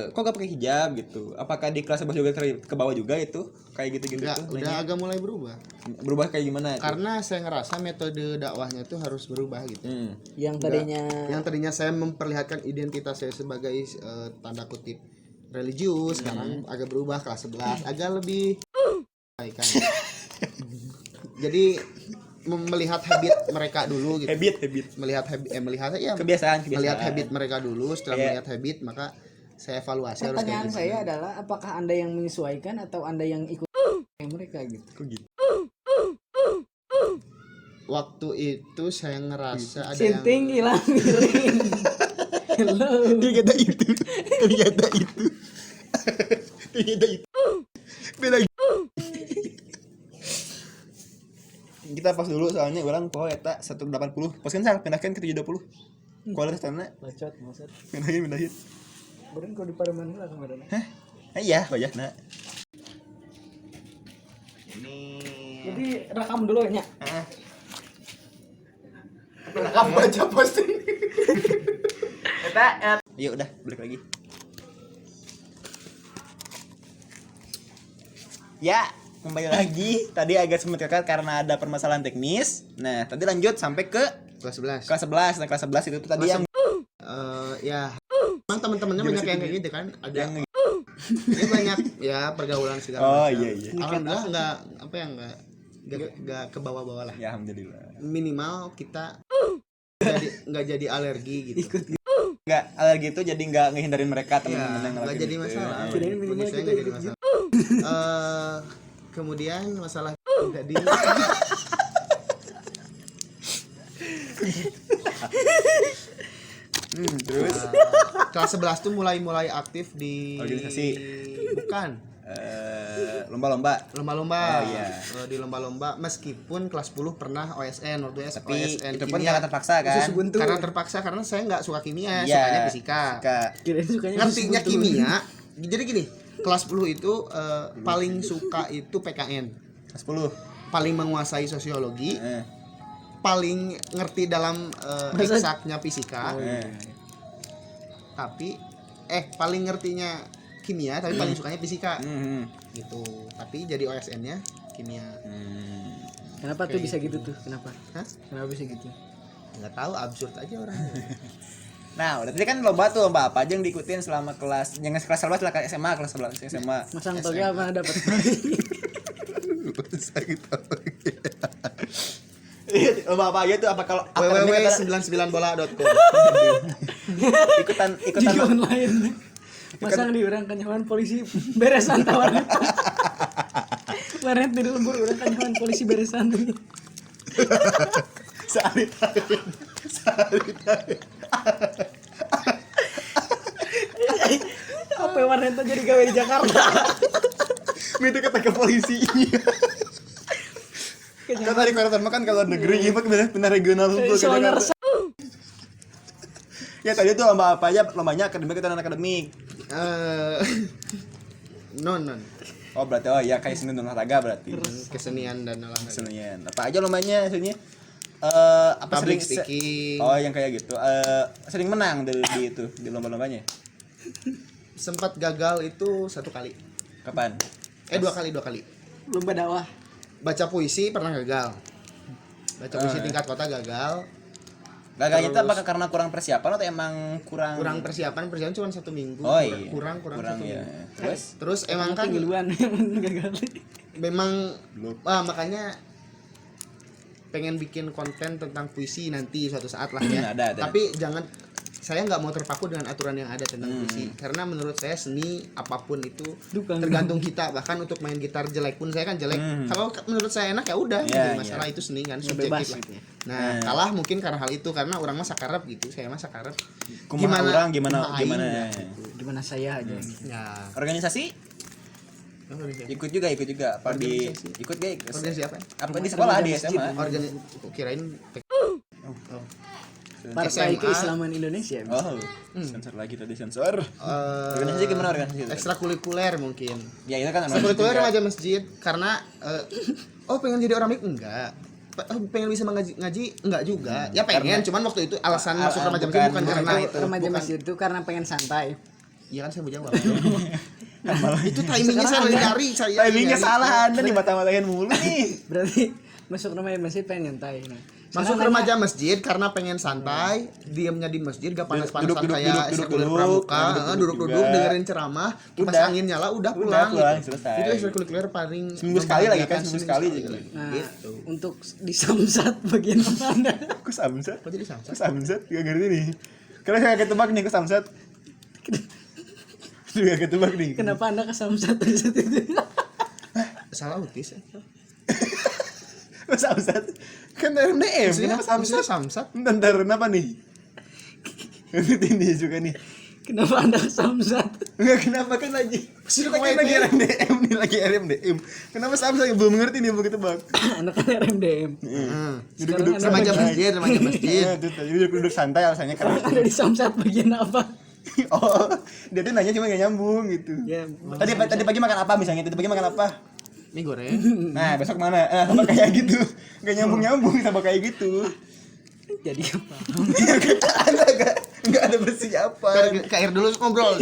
kok gak pakai hijab gitu. Apakah di kelas 11 juga ke bawah juga itu? Kayak gitu-gitu Enggak, tuh. udah nanya. agak mulai berubah. Berubah kayak gimana? itu? Karena saya ngerasa metode dakwahnya tuh harus berubah gitu. Yang tadinya Yang tadinya saya memperlihatkan identitas saya sebagai tanda kutip religius, sekarang agak berubah kelas 11, agak lebih baik kan. Jadi melihat habit mereka dulu gitu. Habit. Melihat ya Kebiasaan. melihat habit mereka dulu, setelah Iya. melihat habit maka saya evaluasi harus pertanyaan kayak saya gimana. adalah apakah Anda yang menyesuaikan atau Anda yang ikut mereka gitu? Kok gitu? Waktu itu saya ngerasa ada Sinting hilang miring. Hello. Ternyata itu. Beda. Kita pas dulu soalnya orang poho eta 180. Pas kan saya pindahkan ke 720. Kualitas tanah Bacot, maksud. pindahin. Beren kalau di Pareman lah kemarin. Hah? Iya, banyak nak. Ini Jadi rekam dulu nya. rekam baca posting. Yuk udah balik lagi. Ya, kembali lagi. Tadi agak sempat kakak karena ada permasalahan teknis. Nah, tadi lanjut sampai ke Kelas 11. kelas 11. Nah, kelas 11 itu tuh tadi yang Ya emang teman-temannya banyak yang kayak gitu kan, ada yang ya banyak ya pergaulan segala Oh, macam. iya. Alhamdulillah nggak ke bawah-bawah lah. Ya alhamdulillah. Minimal kita nggak jadi alergi gitu. nggak alergi itu jadi nggak ngehindarin mereka teman-teman yang nggak ngelakuin jadi itu. masalah. Kirain Bagi minimal saya kita nggak jadi ikut masalah. Kemudian masalah jadi Terus kelas 11 tuh mulai aktif di Organisasi. bukan lomba-lomba. lomba-lomba. Oh, iya. Di lomba-lomba meskipun kelas 10 pernah OSN waktu Tapi OSN itu pun kimia. karena terpaksa kan. Khusus Ubuntu. Karena terpaksa karena saya nggak suka kimia, Iya, sukanya fisika. Kirain sukanya Ngertinya khusus Ubuntu. kimia. Jadi gini, kelas 10 itu paling suka itu PKN. Kelas 10. Paling menguasai sosiologi, paling ngerti dalam Masa- eksaknya fisika. Tapi paling ngertinya kimia tapi paling sukanya fisika gitu. Tapi jadi OSN-nya kimia. Kenapa tuh bisa gitu tuh? Kenapa? Hah? Kenapa bisa gitu? Nggak tahu, absurd aja orangnya. Nah, udah tadi kan lomba tuh, lomba apa aja yang diikutin selama kelas, yang kelas 11 lah, kelas SMA, kelas 11 SMA. Masang toge apa dapat? Lomba apa aja tuh? Apa kalau www.99bola.com. ikutan Di online. Masang di orang kanyawan polisi beresan tawaran. Warnet di lembur orang kanyawan polisi beresan. sehari Apa warnet jadi gawe di Jakarta? minta kata ke polisi. Kan tadi Korea mah kan kalau negeri itu benar regional hukum ke Soalnya Jakarta. Ya tadi tuh lomba apa aja? Lombanya akademik atau non akademik? Non Oh berarti ya kayak seni dan olahraga berarti. kesenian dan olahraga. Kesenian. Apa aja lombanya seninya? Apa Public sering speaking. Oh yang kayak gitu. Sering menang di itu di lomba-lombanya. Sempat gagal itu 1 kali. Kapan? 2 kali. lomba dakwah. Baca puisi pernah gagal. Baca puisi tingkat kota gagal. Gagalnya itu Terus- apakah karena kurang persiapan atau emang kurang Persiapan cuma 1 minggu. Oh iya. Kurang 1 ya. minggu. Terus Terus emang kan Giluan gagal. memang makanya pengen bikin konten tentang puisi nanti suatu saat lah ya. Ada. Tapi saya nggak mau terpaku dengan aturan yang ada tentang puisi karena menurut saya seni apapun itu Dukang. tergantung kita. Bahkan untuk main gitar jelek pun saya kan jelek. Kalau menurut saya enak ya udah, Iya, jadi iya. masalah itu seni kan Bebas subjektif gitu ya. lah. Nah, kalah mungkin karena hal itu karena orang mah sakarep gitu. Saya mah sakarep. kumaha orang gimana kumaha gimana aing, ya. Gimana saya aja. Ya. Organisasi ikut juga apa di Organisasi. ikut gak Organisasi apa? apa di sekolah di SMA Kirain Partai SMA. Keislaman Indonesia. oh sensor lagi tadi sensor organisasi gimana organisasi itu? ekstrakurikuler mungkin. Ya itu kan Ekstrakurikuler juga. remaja masjid karena pengen jadi orang baik enggak. Pengen bisa ngaji enggak juga. Ya pengen, cuman waktu itu alasan masuk remaja masjid bukan karena itu. Remaja Bukan. masjid itu karena pengen santai. Iya kan saya bujang Bapak. Itu timingnya saya lagi cari saya. Timingnya nyari. salah anda nih mata-matahin mulu nih Berarti masuk remaja masjid pengen nyantai. Nah, Masuk sekarang remaja masjid karena pengen santai, diamnya di masjid gak panas-panasan Duduk, kayak ekstrakurikuler pramuka, duduk-duduk juga. dengerin ceramah, kipas Udah. angin nyala udah Udah, pulang pulang, gitu. selesai. Itu ekstrakurikuler paling Seminggu sekali lagi kan, membahagiakan, seminggu sekali juga. Nah, Gitu. untuk di samsat bagian apa Anda? aku samsat Kok jadi samsat? aku samsat gak ngerti nih karena saya ketebak nih aku samsat juga ketebak nih Kenapa Anda ke samsat di situ? Salah utis. Aku samsat kan RMDM kenapa Maksudnya samsat samsat? bentar kenapa nih ngerti nih juga nih Kenapa Anda ke samsat? enggak kenapa kan lagi Pasti kan lagi RMDM nih lagi RMDM kenapa samsat belum ngerti nih mau ketebak Anda kan RMDM. duduk-duduk Sekarang Remaja santai. masjid, remaja masjid. Itu tadi duduk santai alasannya karena Ada di samsat bagian apa? oh dia tuh nanya cuma gak nyambung gitu Ya, tadi pagi makan apa misalnya tadi pagi makan apa Mie goreng. nah besok mana sama kayak gitu gak nyambung sama kayak gitu jadi apa? anda gak ada persiapan Ke air dulu ngobrol.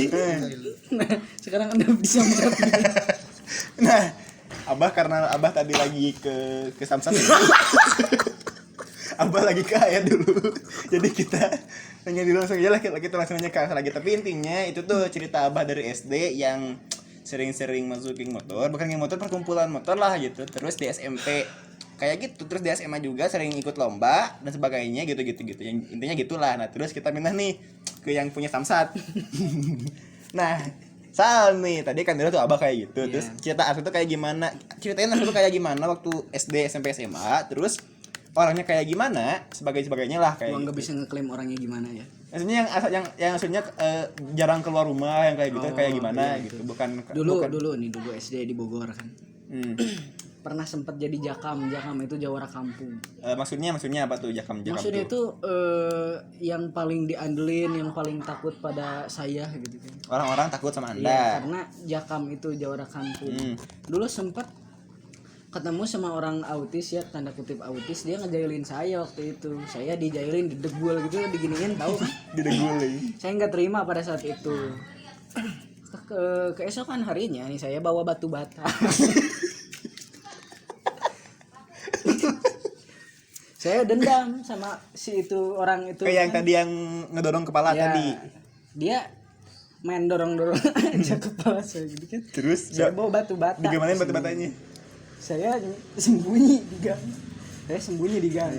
Nah, sekarang Anda di samsat. nah abah karena abah tadi lagi ke Samsat abah lagi ke ayah dulu jadi kita nanya dulu langsung aja lah kita langsung nanya ke Ayah lagi tapi intinya itu tuh cerita abah dari SD yang sering-sering masuk geng motor bukan geng motor perkumpulan motor lah gitu terus di SMP kayak gitu terus di SMA juga sering ikut lomba dan sebagainya gitu yang intinya gitulah nah terus kita pindah nih ke yang punya Samsat. Nah, Sal nih, tadi kan dia tuh abah kayak gitu. Terus cerita Ars itu kayak gimana? Ceritain Ars itu kayak gimana waktu SD, SMP, SMA. Terus orangnya kayak gimana? Sebagainya lah kayak. Gua Gitu. nggak bisa ngeklaim orangnya gimana ya. Maksudnya yang maksudnya jarang keluar rumah yang kayak gitu kayak gimana gitu. Bukan Dulu SD di Bogor kan. Hmm. Pernah sempat jadi jakam itu jawara kampung. Maksudnya apa tuh jakam Maksudnya tuh? itu yang paling diandelin, yang paling takut pada saya gitu kan. Orang-orang takut sama Anda. Iya, karena jakam itu jawara kampung. Dulu sempat ketemu sama orang autis ya, tanda kutip autis, dia ngejailin saya waktu itu. Saya dijailin, didegul gitu, diginiin, tahu kan? Didegulin. Saya nggak terima pada saat itu. Keesokan harinya nih saya bawa batu bata. Saya dendam sama si itu orang itu. Kayak yang tadi yang ngedorong kepala Ya, tadi. dia main dorong-dorong aja kepala saya gitu kan. Terus Saya bawa batu bata. digimanain batu-batanya? Saya sembunyi di gang.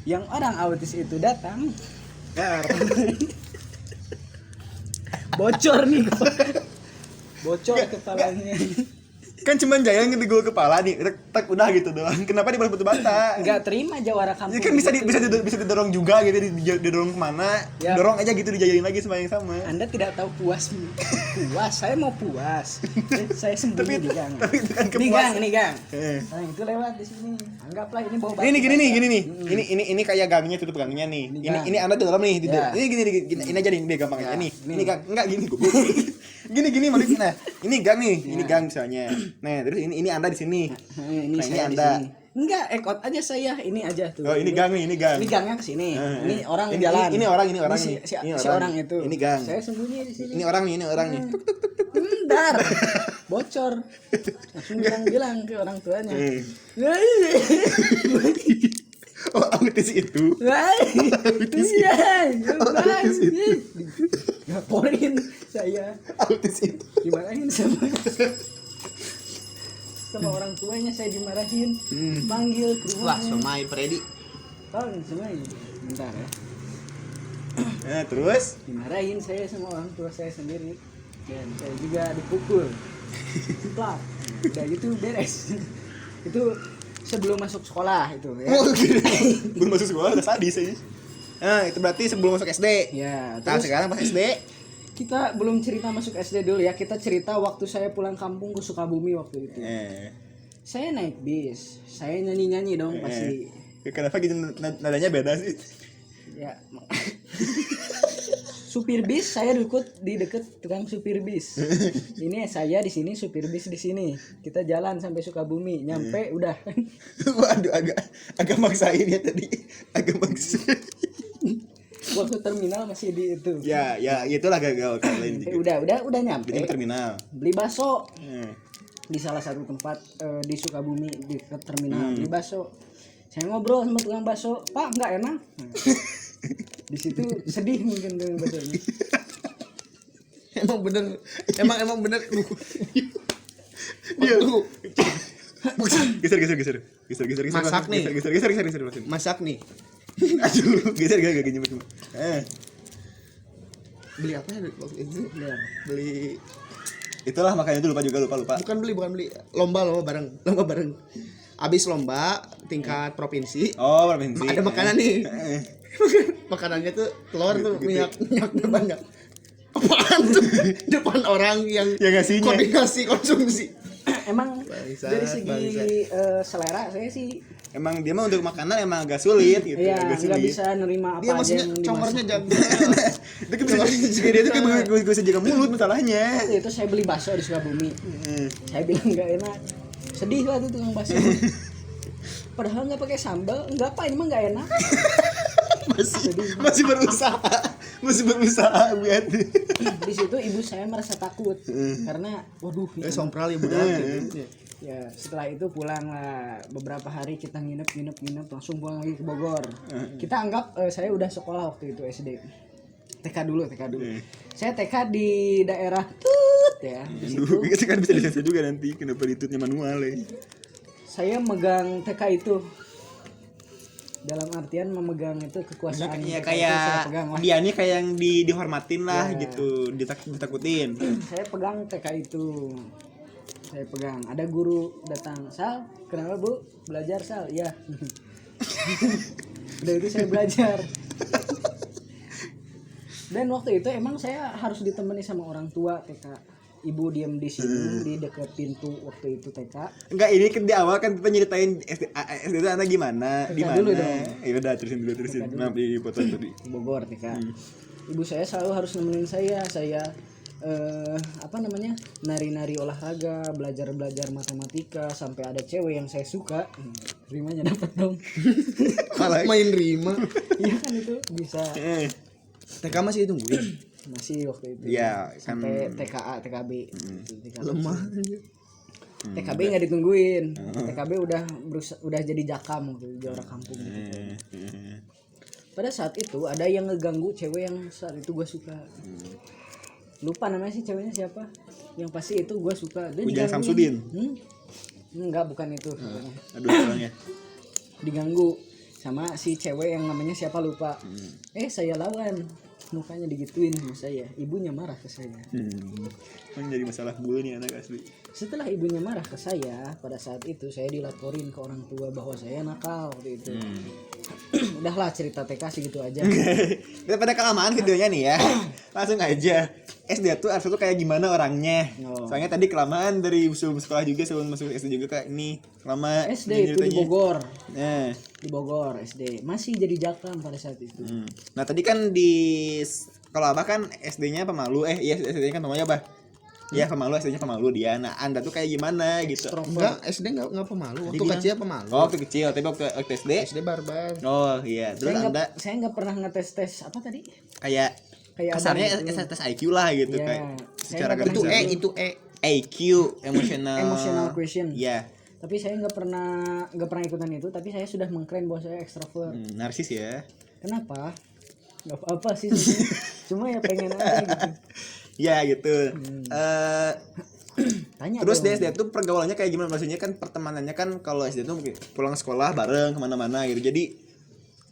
Yang orang autis itu datang. Bocor nih. Bocor kepalanya. Kan cuma jalan ngedegul kepala nih, tak udah gitu doang. Kenapa dibalas batu bata? Nggak terima jawara kampung. Ya kan bisa didorong juga gitu, didorong kemana? Ya. Dorong aja gitu dijailin lagi sama yang sama. Anda tidak tahu puas. Saya mau puas. Saya sembunyi di gang. Tapi itu kan Di kepuasan. gang. Eh. Nah, itu lewat di sini. Anggaplah ini bawa batu. Ini gini nih. Ini kayak gangnya, tutup gangnya nih. gang. Ini Anda di dalam nih, Ya. Ini gini, ini aja nih, ini gampang aja Ya, nih. ini. Ini gang, enggak gini goblok. Gini maksudnya. Nah, ini gang nih, ini gang misalnya. Nah, terus ini Anda di sini. Ini Nah, saya ini di Anda. sini. Enggak, ekot aja saya. Ini aja tuh. Oh, ini gang nih, ini gang. Ini gangnya ke sini. Ini orang Ini- jalan. ini orang nih. Si Ini orang itu. Ini gang. Saya sembunyi di sini. Ini orang nih. Bentar. Bocor. Langsung bilang ke orang tuanya. Oh, autis itu. Laporin saya. Autis itu. Dimarahin sama orang tuanya, saya dimarahin. Panggil ke Wah, rumahnya. somai Freddy. Tolong semuanya. Bentar ya. Nah, terus Dimarahin saya sama orang tua saya sendiri. Dan saya juga dipukul. Plak. Udah gitu beres. Itu sebelum masuk sekolah itu ya. belum masuk sekolah udah sadis aja. Nah, itu berarti sebelum masuk SD. Ya, Nah, terus sekarang pas SD. kita belum cerita masuk SD dulu ya. Kita cerita waktu saya pulang kampung ke Sukabumi waktu itu. Saya naik bis. Saya nyanyi-nyanyi dong pasti. Kenapa gitu nadanya beda sih? Ya. Supir bis saya di deket tukang supir bis. Ini saya di sini, supir bis di sini. Kita jalan sampai Sukabumi, nyampe udah. Waduh, agak maksain ya tadi. Agak maksain. Waktu terminal masih di itu. Ya, itulah gagal kalian. Udah nyampe. Di terminal. Beli bakso di salah satu tempat di Sukabumi di terminal. Beli bakso. Saya ngobrol sama tukang bakso, "Pak, nggak enak." Di situ sedih mungkin dengan baksonya. Emang bener. Dia geser. Masak nih. Geser. Masak nih. Aduh, geser gak nyebut. Beli apa ya waktu itu? Beli Itulah makanya itu lupa. bukan beli lomba bareng. Abis lomba tingkat provinsi. Oh, provinsi. Ada makanan nih. Makanannya tuh telur tuh minyaknya banyak. Apaan tuh? Depan orang yang ngasihnya. koordinasi konsumsi. Emang Bangsat, dari segi selera saya sih Emang dia mah untuk makanan emang agak sulit gitu. iya agak nggak sulit. bisa nerima apa Dia aja maksudnya yang congornya dimasak. jago. Itu kan dia itu kan bisa jaga mulut masalahnya. Waktu itu saya beli bakso di Sukabumi. Saya bilang nggak enak. Sedih lah tuh tukang bakso. Padahal nggak pakai sambal, nggak apa ini mah nggak enak. masih berusaha buat. Di situ ibu saya merasa takut karena waduh ini Sompral ya budak gitu. ya setelah itu pulang lah beberapa hari kita nginep langsung pulang lagi ke Bogor. Kita anggap saya udah sekolah waktu itu SD. TK dulu. Saya TK di daerah Tut ya. Di situ Itu kan bisa disensor juga nanti kenapa ditutnya manual ya. saya megang TK itu. dalam artian memegang itu kekuasaan. Ya TK itu saya kayak pegang lah. dia nih kayak yang dihormatin lah Ya. gitu, ditakutin. Saya pegang TK itu. Saya pegang. Ada guru datang, "Sal, kenapa Bu? Belajar, Sal?" "Iya." Udah itu saya belajar. Dan waktu itu emang saya harus ditemani sama orang tua TK. Ibu diam di sini di dekat pintu waktu itu TK. Enggak, ini kan di awal kan kita nyeritain SD itu anak gimana, di mana. dulu dong. Ya udah terusin dulu. Maaf dipotong tadi. Bogor TK. Ibu saya selalu harus nemenin saya nari-nari olahraga, belajar matematika, sampai ada cewek yang saya suka. Rimanya dapat dong. Main rima. Iya kan itu bisa. TK masih ditungguin. Masih waktu itu. Iya, kan Sampai TKA, TKB. Lemah. TKB nggak ditungguin. TKB udah jadi jakam waktu itu, juara kampung. Pada saat itu ada yang ngeganggu cewek yang saat itu gue suka. Lupa namanya sih ceweknya siapa. Yang pasti itu gue suka. Dia Ujang digangguin. Samsudin. Enggak, bukan itu. Pokoknya. Aduh orangnya. Diganggu sama si cewek yang namanya siapa lupa. Saya lawan. Mukanya digituin sama saya. Ibunya marah ke saya. Emang jadi masalah gue nih anak asli. Setelah ibunya marah ke saya, pada saat itu saya dilaporin ke orang tua bahwa saya nakal waktu itu. Udahlah, cerita TK segitu aja. Daripada kelamaan videonya nih ya. Langsung aja. SD tuh Arsa tuh kayak gimana orangnya. Soalnya tadi kelamaan dari sebelum sekolah juga, sebelum masuk SD juga kayak ini lama. SD itu di Bogor. Nah. Di Bogor SD. Masih jadi jakam pada saat itu. Nah tadi kan kalau Abah kan SD-nya Pemalu. Iya SD-nya kan Pemalu Abah. Iya Pemalu, SD-nya Pemalu dia. Nah Anda tuh kayak gimana gitu? Enggak, SD enggak pemalu. Waktu Jadi kecil pemalu. Oh waktu kecil, tapi waktu SD. SD barbar. Oh iya, terus Anda Saya nggak pernah ngetes apa tadi? kayak Kayak kasarnya ada tes IQ lah gitu Iya. kayak Saya secara nggak garis pernah besar. Itu IQ, emotional question. Iya. Tapi saya nggak pernah ikutan itu. Tapi saya sudah mengklaim bahwa saya ekstrovert. Narsis ya. Kenapa? Nggak apa-apa sih. Cuma ya pengen aja gitu. Ya gitu. Tanya Terus dong. di SD tuh pergaulannya kayak gimana? Maksudnya kan pertemanannya kan kalau SD tuh pulang sekolah bareng kemana-mana gitu. Jadi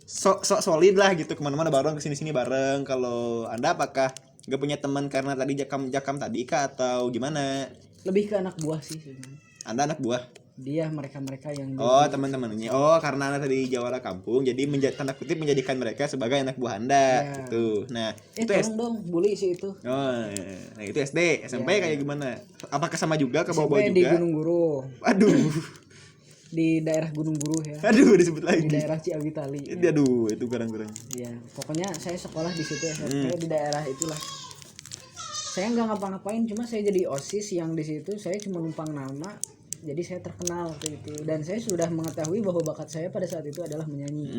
sok solid lah gitu, kemana-mana bareng, kesini-sini bareng. Kalau Anda apakah gak punya teman karena tadi jakam tadi kah atau gimana? Lebih ke anak buah sih sebenarnya. Anda anak buah? Dia mereka yang Oh teman-temannya. Oh karena Anda tadi jawara kampung, jadi tanda kutip menjadikan mereka sebagai anak buah Anda gitu. Nah itu tolong dong bully sih itu. Oh, nah itu SD, SMP kayak gimana? Apakah sama juga ke bawah-bawah SMP di juga? Gunung Guru. Aduh. Di daerah Gunung Guru ya. Aduh disebut lagi. Di daerah Ciawitali. Aduh itu kurang-kurang. Ya, pokoknya saya sekolah di situ SMP di daerah itulah. Saya nggak ngapa-ngapain, cuma saya jadi OSIS yang di situ. Saya cuma numpang nama. Jadi saya terkenal waktu itu, dan saya sudah mengetahui bahwa bakat saya pada saat itu adalah menyanyi.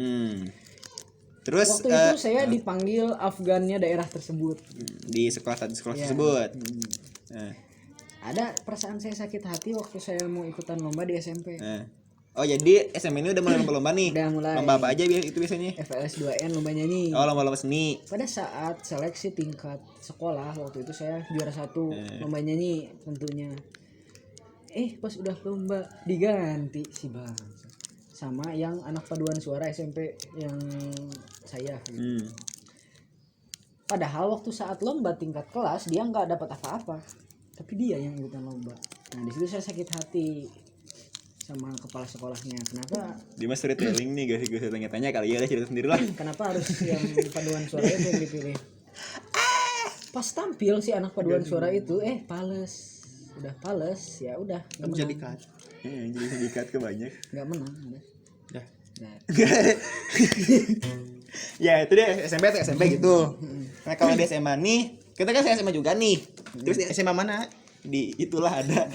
Terus Waktu itu saya dipanggil Afgannya daerah tersebut. Di sekolah tersebut. Ada perasaan saya sakit hati waktu saya mau ikutan lomba di SMP. Oh jadi SMP ini udah mulai lomba-lomba nih. Udah mulai. Lomba apa aja itu biasanya? FLS 2N lomba nyanyi. Oh lomba-lomba seni. Pada saat seleksi tingkat sekolah waktu itu saya juara 1 lomba nyanyi tentunya. Pas udah lomba diganti si bang sama yang anak paduan suara SMP yang saya gitu. Padahal waktu saat lomba tingkat kelas dia nggak dapat apa-apa, tapi dia yang ikutan lomba. Nah di situ saya sakit hati sama kepala sekolahnya. Kenapa? Dimas storytelling nih guys, gue tanya-tanya kali ya, cerita sendiri lah. Kenapa harus yang paduan suara itu yang dipilih? Pas tampil si anak paduan suara itu pales. Udah pales ya udah Enggak bisa dikat. Jadi sindikat ke banyak. Nggak menang udah. Nah. Ya itu deh SMP gitu. Nah kalau di SMA nih, kita kan SMA juga nih. Terus di SMA mana? Di itulah ada.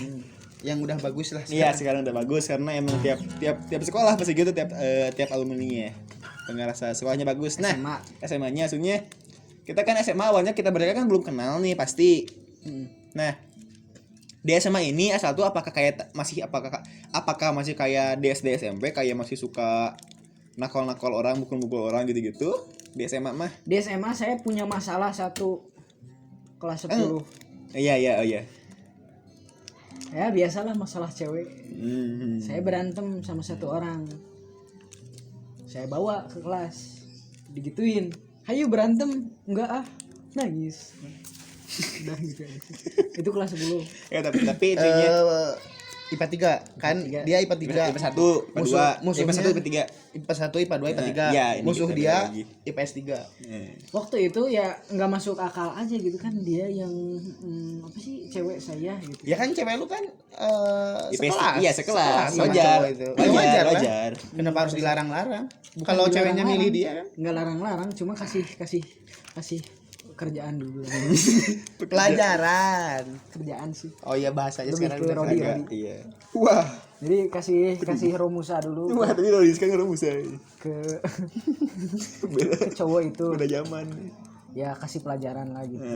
Yang udah bagus lah. Iya sekarang udah bagus karena emang tiap sekolah pasti gitu tiap alumni ya. Pengerasa sekolahnya bagus. Nah SMA-nya maksudnya kita kan SMA awalnya kita berdua kan belum kenal nih pasti. Nah di SMA ini S1 apakah masih kayak di SD SMP kayak masih suka nakal-nakal orang, mukul-mukul orang gitu-gitu? Di SMA mah? Di SMA saya punya masalah satu kelas 10. Iya. Ya biasalah masalah cewek. Saya berantem sama satu orang. Saya bawa ke kelas, digituin, hayu berantem, enggak ah, nangis. Udah gitu aja. Itu kelas 10. Ya tapi intinya IPA 3 kan IPA 3. dia IPA 3. IPA 1, IPA 2, musuhnya IPA 1, IPA 3. IPA 1, IPA 2, IPA 3. Iya, ini Musuh kita dia beda lagi. IPS 3. Waktu itu ya nggak masuk akal aja gitu kan, dia yang apa sih, cewek saya gitu. Ya kan cewek lu kan IPS sekelas. iya sekelas. sama Wajar. cowok itu. Ya, Wajar, lah. wajar. Kenapa harus dilarang-larang? Bukan Kalau ceweknya dilarang-larang. milih dia kan Nggak larang-larang, cuma kasih kerjaan dulu. pelajaran. Kerjaan sih. Oh iya bahasanya Lebih sekarang ke udah Rodi. agak. Iya. Wah. Jadi kasih rumusa dulu Wah, tadi Rodi sekarang rumus saya. ke Beda, ke cowok itu. beda zaman. Ya kasih pelajaran lah gitu.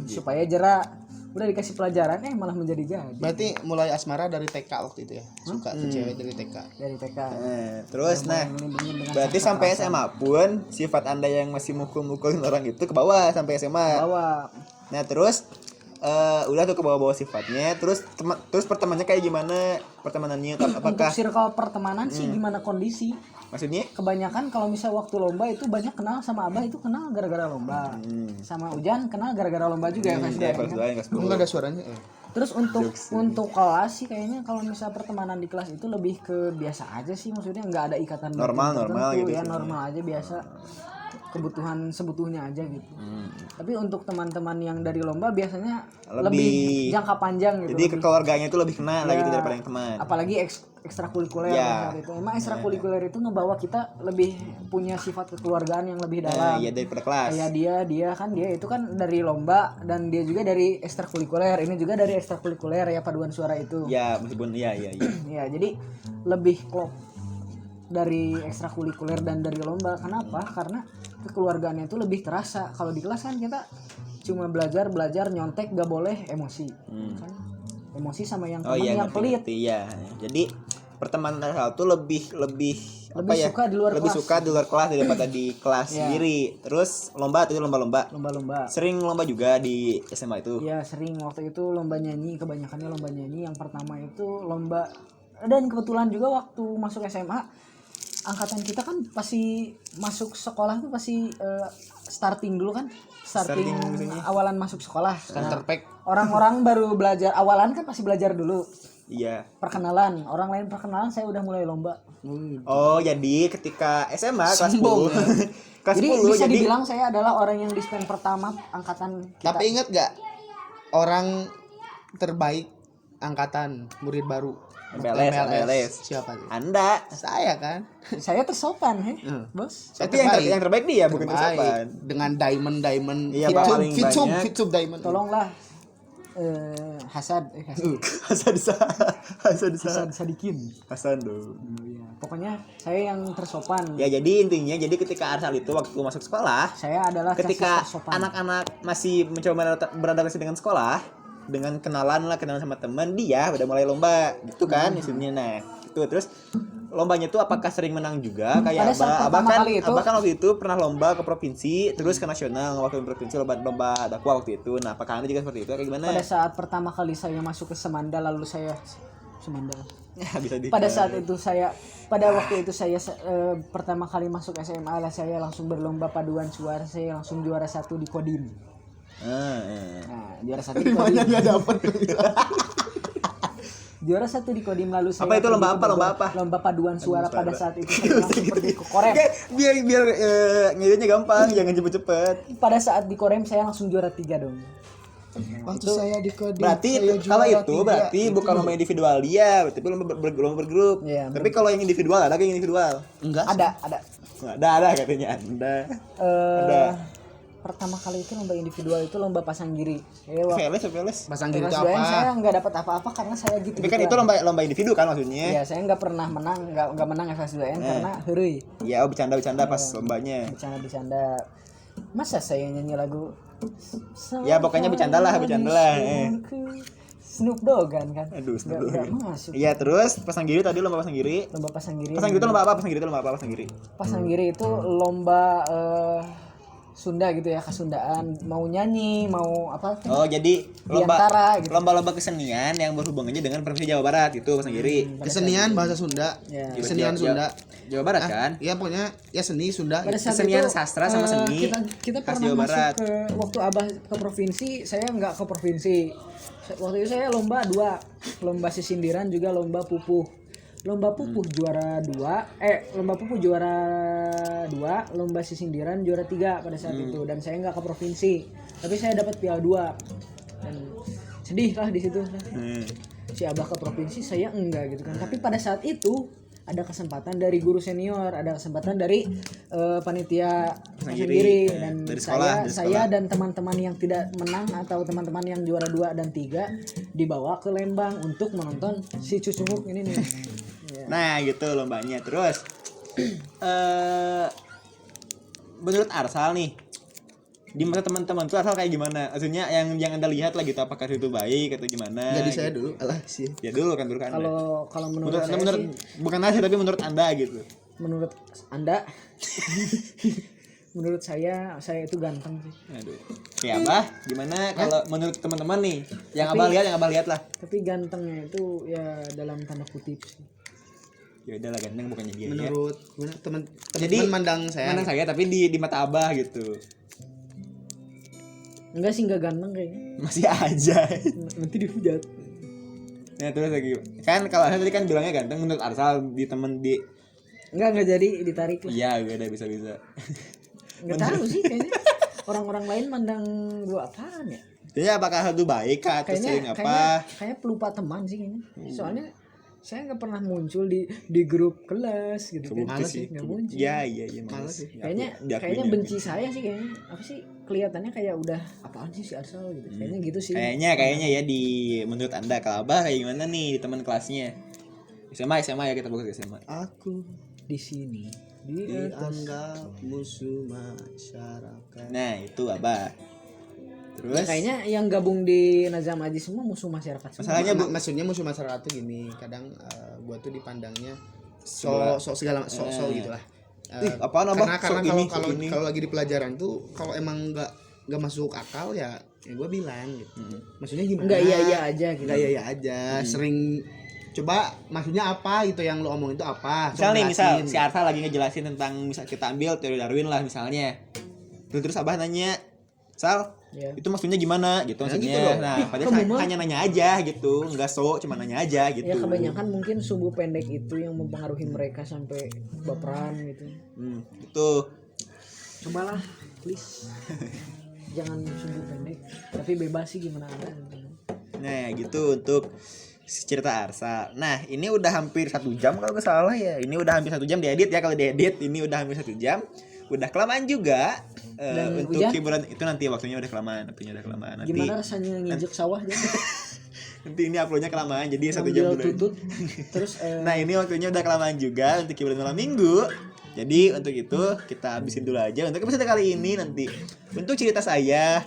Supaya jerak. Udah dikasih pelajaran malah menjadi jadi. Berarti mulai asmara dari TK waktu itu ya. Suka ke cewek dari TK. Dari TK. Terus nah, Melindungi dengan berarti rasa sampai kekerasan. SMA pun sifat Anda yang masih mukul-mukulin orang itu ke bawah sampai SMA. Bawa Nah, terus udah tuh ke bawah-bawah sifatnya. Terus pertemanannya kayak gimana? Pertemanannya untuk apakah circle pertemanan sih gimana kondisi? maksudnya? Kebanyakan kalau misal waktu lomba itu banyak kenal sama Abah itu kenal gara-gara lomba. Sama Ujan kenal gara-gara lomba juga kelas Ya, 2 kelas kan? 2 kelas 10. Enggak ada suaranya. Terus untuk kelas sih kayaknya kalau misal pertemanan di kelas itu lebih ke biasa aja sih, maksudnya nggak ada ikatan batin Normal tertentu, gitu ya sih. normal aja biasa, kebutuhan sebutuhnya aja gitu. Tapi untuk teman-teman yang dari lomba biasanya lebih jangka panjang gitu. Jadi kekeluarganya itu lebih kena lah Ya, gitu daripada yang teman. apalagi ekstrakurikuler Ya. saat itu. Emang ekstrakurikuler itu ngebawa kita lebih punya sifat kekeluargaan yang lebih dalam. Ya daripada kelas. Kayak dia itu kan dari lomba dan dia juga dari ekstrakurikuler. Ini juga dari ekstrakurikuler ya, paduan suara itu. Ya, meskipun iya. Ya, jadi lebih klop dari ekstrakurikuler dan dari lomba. Kenapa? Karena kekeluargaannya itu lebih terasa. Kalau di kelas kan kita cuma belajar nyontek, gak boleh emosi. Kan? Emosi sama yang teman yang pelit. ngerti, ya. Jadi pertemanan hal itu lebih suka di luar lebih kelas. suka di luar kelas daripada di kelas Ya. sendiri. Terus lomba itu lomba-lomba. Lomba-lomba. Sering lomba juga di SMA itu. Ya sering, waktu itu lomba nyanyi, kebanyakannya lomba nyanyi. Yang pertama itu lomba, dan kebetulan juga waktu masuk SMA angkatan kita kan pasti masuk sekolah tuh pasti starting dulu kan, starting maksudnya? awalan masuk sekolah. Starter pack. Orang-orang baru belajar awalan kan pasti belajar dulu, Iya. perkenalan, orang lain perkenalan, saya udah mulai lomba. Oh, jadi ketika SMA kelas 10. Sombong, ya. Kelas Jadi 10 bisa jadi dibilang saya adalah orang yang dispen pertama angkatan kita. Tapi ingat gak orang terbaik angkatan murid baru MLS. siapa tuh? Anda. Saya kan. Saya tersopan bos. Saya Tapi yang terbaik dia bukan Terbaik. tersopan. Dengan diamond Iya, Fitsub, paling Fitsub, banyak. Fitsub diamond. Tolonglah Hasad Hasan Sadikin. Hasan dong. Ya, pokoknya saya yang tersopan. Ya jadi intinya jadi ketika Arsal itu waktu masuk sekolah, Saya adalah ketika casis tersopan. anak-anak masih mencoba beradaptasi dengan sekolah, dengan kenalan sama teman, dia udah mulai lomba gitu kan isunya. Nah itu terus lombanya tuh apakah sering menang juga kayak Pada saat Abah pertama kan kali itu- Abah kan waktu itu pernah lomba ke provinsi terus ke nasional ngewakilin provinsi lomba dakwah waktu itu. Nah apakah Anda juga seperti itu kayak gimana? Pada saat pertama kali saya masuk ke Semanda, lalu saya Semanda. Ya, bisa di Pada waktu itu saya pertama kali masuk SMA lah, saya langsung berlomba paduan suara, saya langsung juara 1 di Kodim. Nah, juara 1 di Kodim. Nggak dapet. Juara 1 di Kodim, lalu saya Apa itu pergi lomba ke apa? Bogor. Lomba apa? Lomba paduan suara. Pada saat itu saya langsung pergi ke Korem. Oke, biar ngidenya gampang, jangan cepet-cepet. Pada saat di Korem saya langsung juara 3 dong. Waktu saya di Kodim. Berarti saya kalau juara itu 3. berarti bukan lomba individual dia, tapi lomba bergrup. Iya, Tapi kalau yang individual ada yang individual. Enggak. Ada katanya Anda. Ada. Pertama kali itu lomba individual itu lomba pasang giri. Veles. Pasang diri itu Kelas 2 saya apa? nggak dapat apa-apa karena saya gitu. Tapi kan itu lomba individu kan maksudnya. Ya saya nggak pernah menang, nggak menang FS 2N karena heureuy. Ya, bercanda pas lombanya. Bercanda. Masa saya nyanyi lagu? Ya, pokoknya bercanda lah. Snoop Dogg kan. Aduh, Snoop Nggak Dogg. masuk. Iya, terus pasang giri tadi lomba pasang giri. Lomba pasang giri. Pasang giri itu lomba apa? Pasang giri itu lomba apa? Pasang giri. Pasang giri itu lomba Sunda gitu ya, kesundaan, mau nyanyi, mau apa? Oh, jadi Diantara, gitu. lomba-lomba kesenian yang berhubungannya dengan Provinsi Jawa Barat itu Mas Anggiri. Kesenian bahasa Sunda. Ya. Kesenian Sunda. Jawa Barat kan? Iya pokoknya ya seni Sunda. Pada saat Kesenian itu, sastra sama seni kita khas pernah Jawa masuk Barat. ke waktu Abah ke provinsi, saya nggak ke provinsi. Waktu itu saya lomba 2, lomba sisindiran juga lomba pupuh. Lomba pupuh juara 2, lomba pupuh juara 2, lomba sisindiran juara 3 pada saat itu, dan saya nggak ke provinsi. Tapi saya dapat piala 2. Dan sedih lah di situ. Si Abah ke provinsi, saya enggak gitu kan. Tapi pada saat itu ada kesempatan dari guru senior, ada kesempatan dari panitia sendiri, dan dari sekolah, saya dan teman-teman yang tidak menang atau teman-teman yang juara 2 dan 3 dibawa ke Lembang untuk menonton si Cucunguk ini nih. Ya. Nah, gitu lombanya. Terus menurut Arsal nih, di mata teman-teman tuh Arsal kayak gimana? Maksudnya yang Anda lihat lah gitu, apakah itu baik atau gimana? Jadi saya gitu. dulu, alah sih. Ya dulu kan Anda. Kalau menurut saya menurut sih, bukan Anda tapi menurut Anda gitu. menurut Anda menurut saya itu ganteng sih. Aduh. Ya Abah, gimana kalau menurut teman-teman nih? Yang Tapi- Abah lihat lah. Tapi gantengnya itu ya dalam tanda kutip sih. Ya udahlah ganteng bukannya dia. Ya. Menurut teman Jadi, mandang saya. Mana saya tapi di mata Abah gitu. Enggak sih, enggak ganteng kayaknya. Masih aja. Nanti dihujat. Ya terus lagi. Kan kalau Arsal tadi kan bilangnya ganteng, menurut Arsal di temen di Enggak jadi ditarik lah. iya udah bisa. Enggak tahu sih kayaknya. Orang-orang lain mandang gua apaan ya? Jadi apakah itu baik kah atau sering Kayaknya apa? kayak pelupa teman sih kayaknya. Soalnya saya nggak pernah muncul di grup kelas gitu kan. Males sih, Nggak muncul. Iya Males males. sih. Kayaknya benci saya sih kayaknya. Apa sih kelihatannya kayak udah apaan sih si Arsal gitu. Kayaknya gitu sih. Kayaknya ya di menurut Anda kalau Abah kayak gimana nih di teman kelasnya? SMA ya kita fokus ke SMA. Aku Di sini di atas. dianggap musuh masyarakat. Nah, itu Abah. Terus Ya, kayaknya yang gabung di Nazam Aji semua musuh masyarakat semua. masalahnya Maksudnya musuh masyarakat tuh gini, kadang gua tuh dipandangnya sok segala sok gitulah. apaan Abah? Karena Sok ini, kalau sok ini. kalau lagi di pelajaran tuh kalau emang nggak masuk akal ya gue bilang gitu. Maksudnya gimana? Enggak iya aja gitu. Enggak iya aja. Sering coba maksudnya apa gitu yang lo omongin itu apa? Coba Misal jelasin. si Arsa lagi ngejelasin tentang misal kita ambil teori Darwin lah misalnya. Terus Abah nanya, "Sal, Ya. itu maksudnya gimana?" gitu maksudnya. gitu dong. Nah, padahal kamu mah- hanya nanya aja gitu, enggak cuma nanya aja gitu. Ya kebanyakan mungkin sumbu pendek itu yang mempengaruhi mereka sampai baperan gitu. Itu. Cobalah, please. Jangan sumbu pendek, tapi bebas sih gimana ada. Nah, gitu untuk cerita Arsa. Nah, ini udah hampir 1 jam kalau nggak salah ya. Ini udah hampir 1 jam diedit ya. Kalau diedit ini udah hampir 1 jam. Udah kelamaan juga. Dan Untuk hujan? hiburan itu nanti waktunya udah kelamaan. Nanti, Gimana rasanya nginjek sawah jadi? nanti ini uploadnya kelamaan jadi 1 jam Ngambil dulu. tutut. Terus Nah, ini waktunya udah kelamaan juga untuk hiburan malam minggu. Jadi untuk itu kita habisin dulu aja untuk episode kali ini. Nanti untuk cerita saya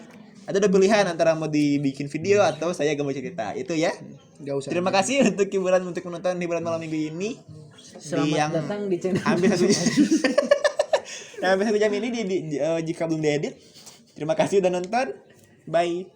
ada dua pilihan antara mau dibikin video atau saya gak mau cerita. Itu ya. Nggak usah. Terima kasih untuk menonton hiburan malam minggu ini. selamat datang di channel. Hampir 1 jam. Nah, hampir 1 jam ini jika belum diedit. Terima kasih udah nonton. Bye.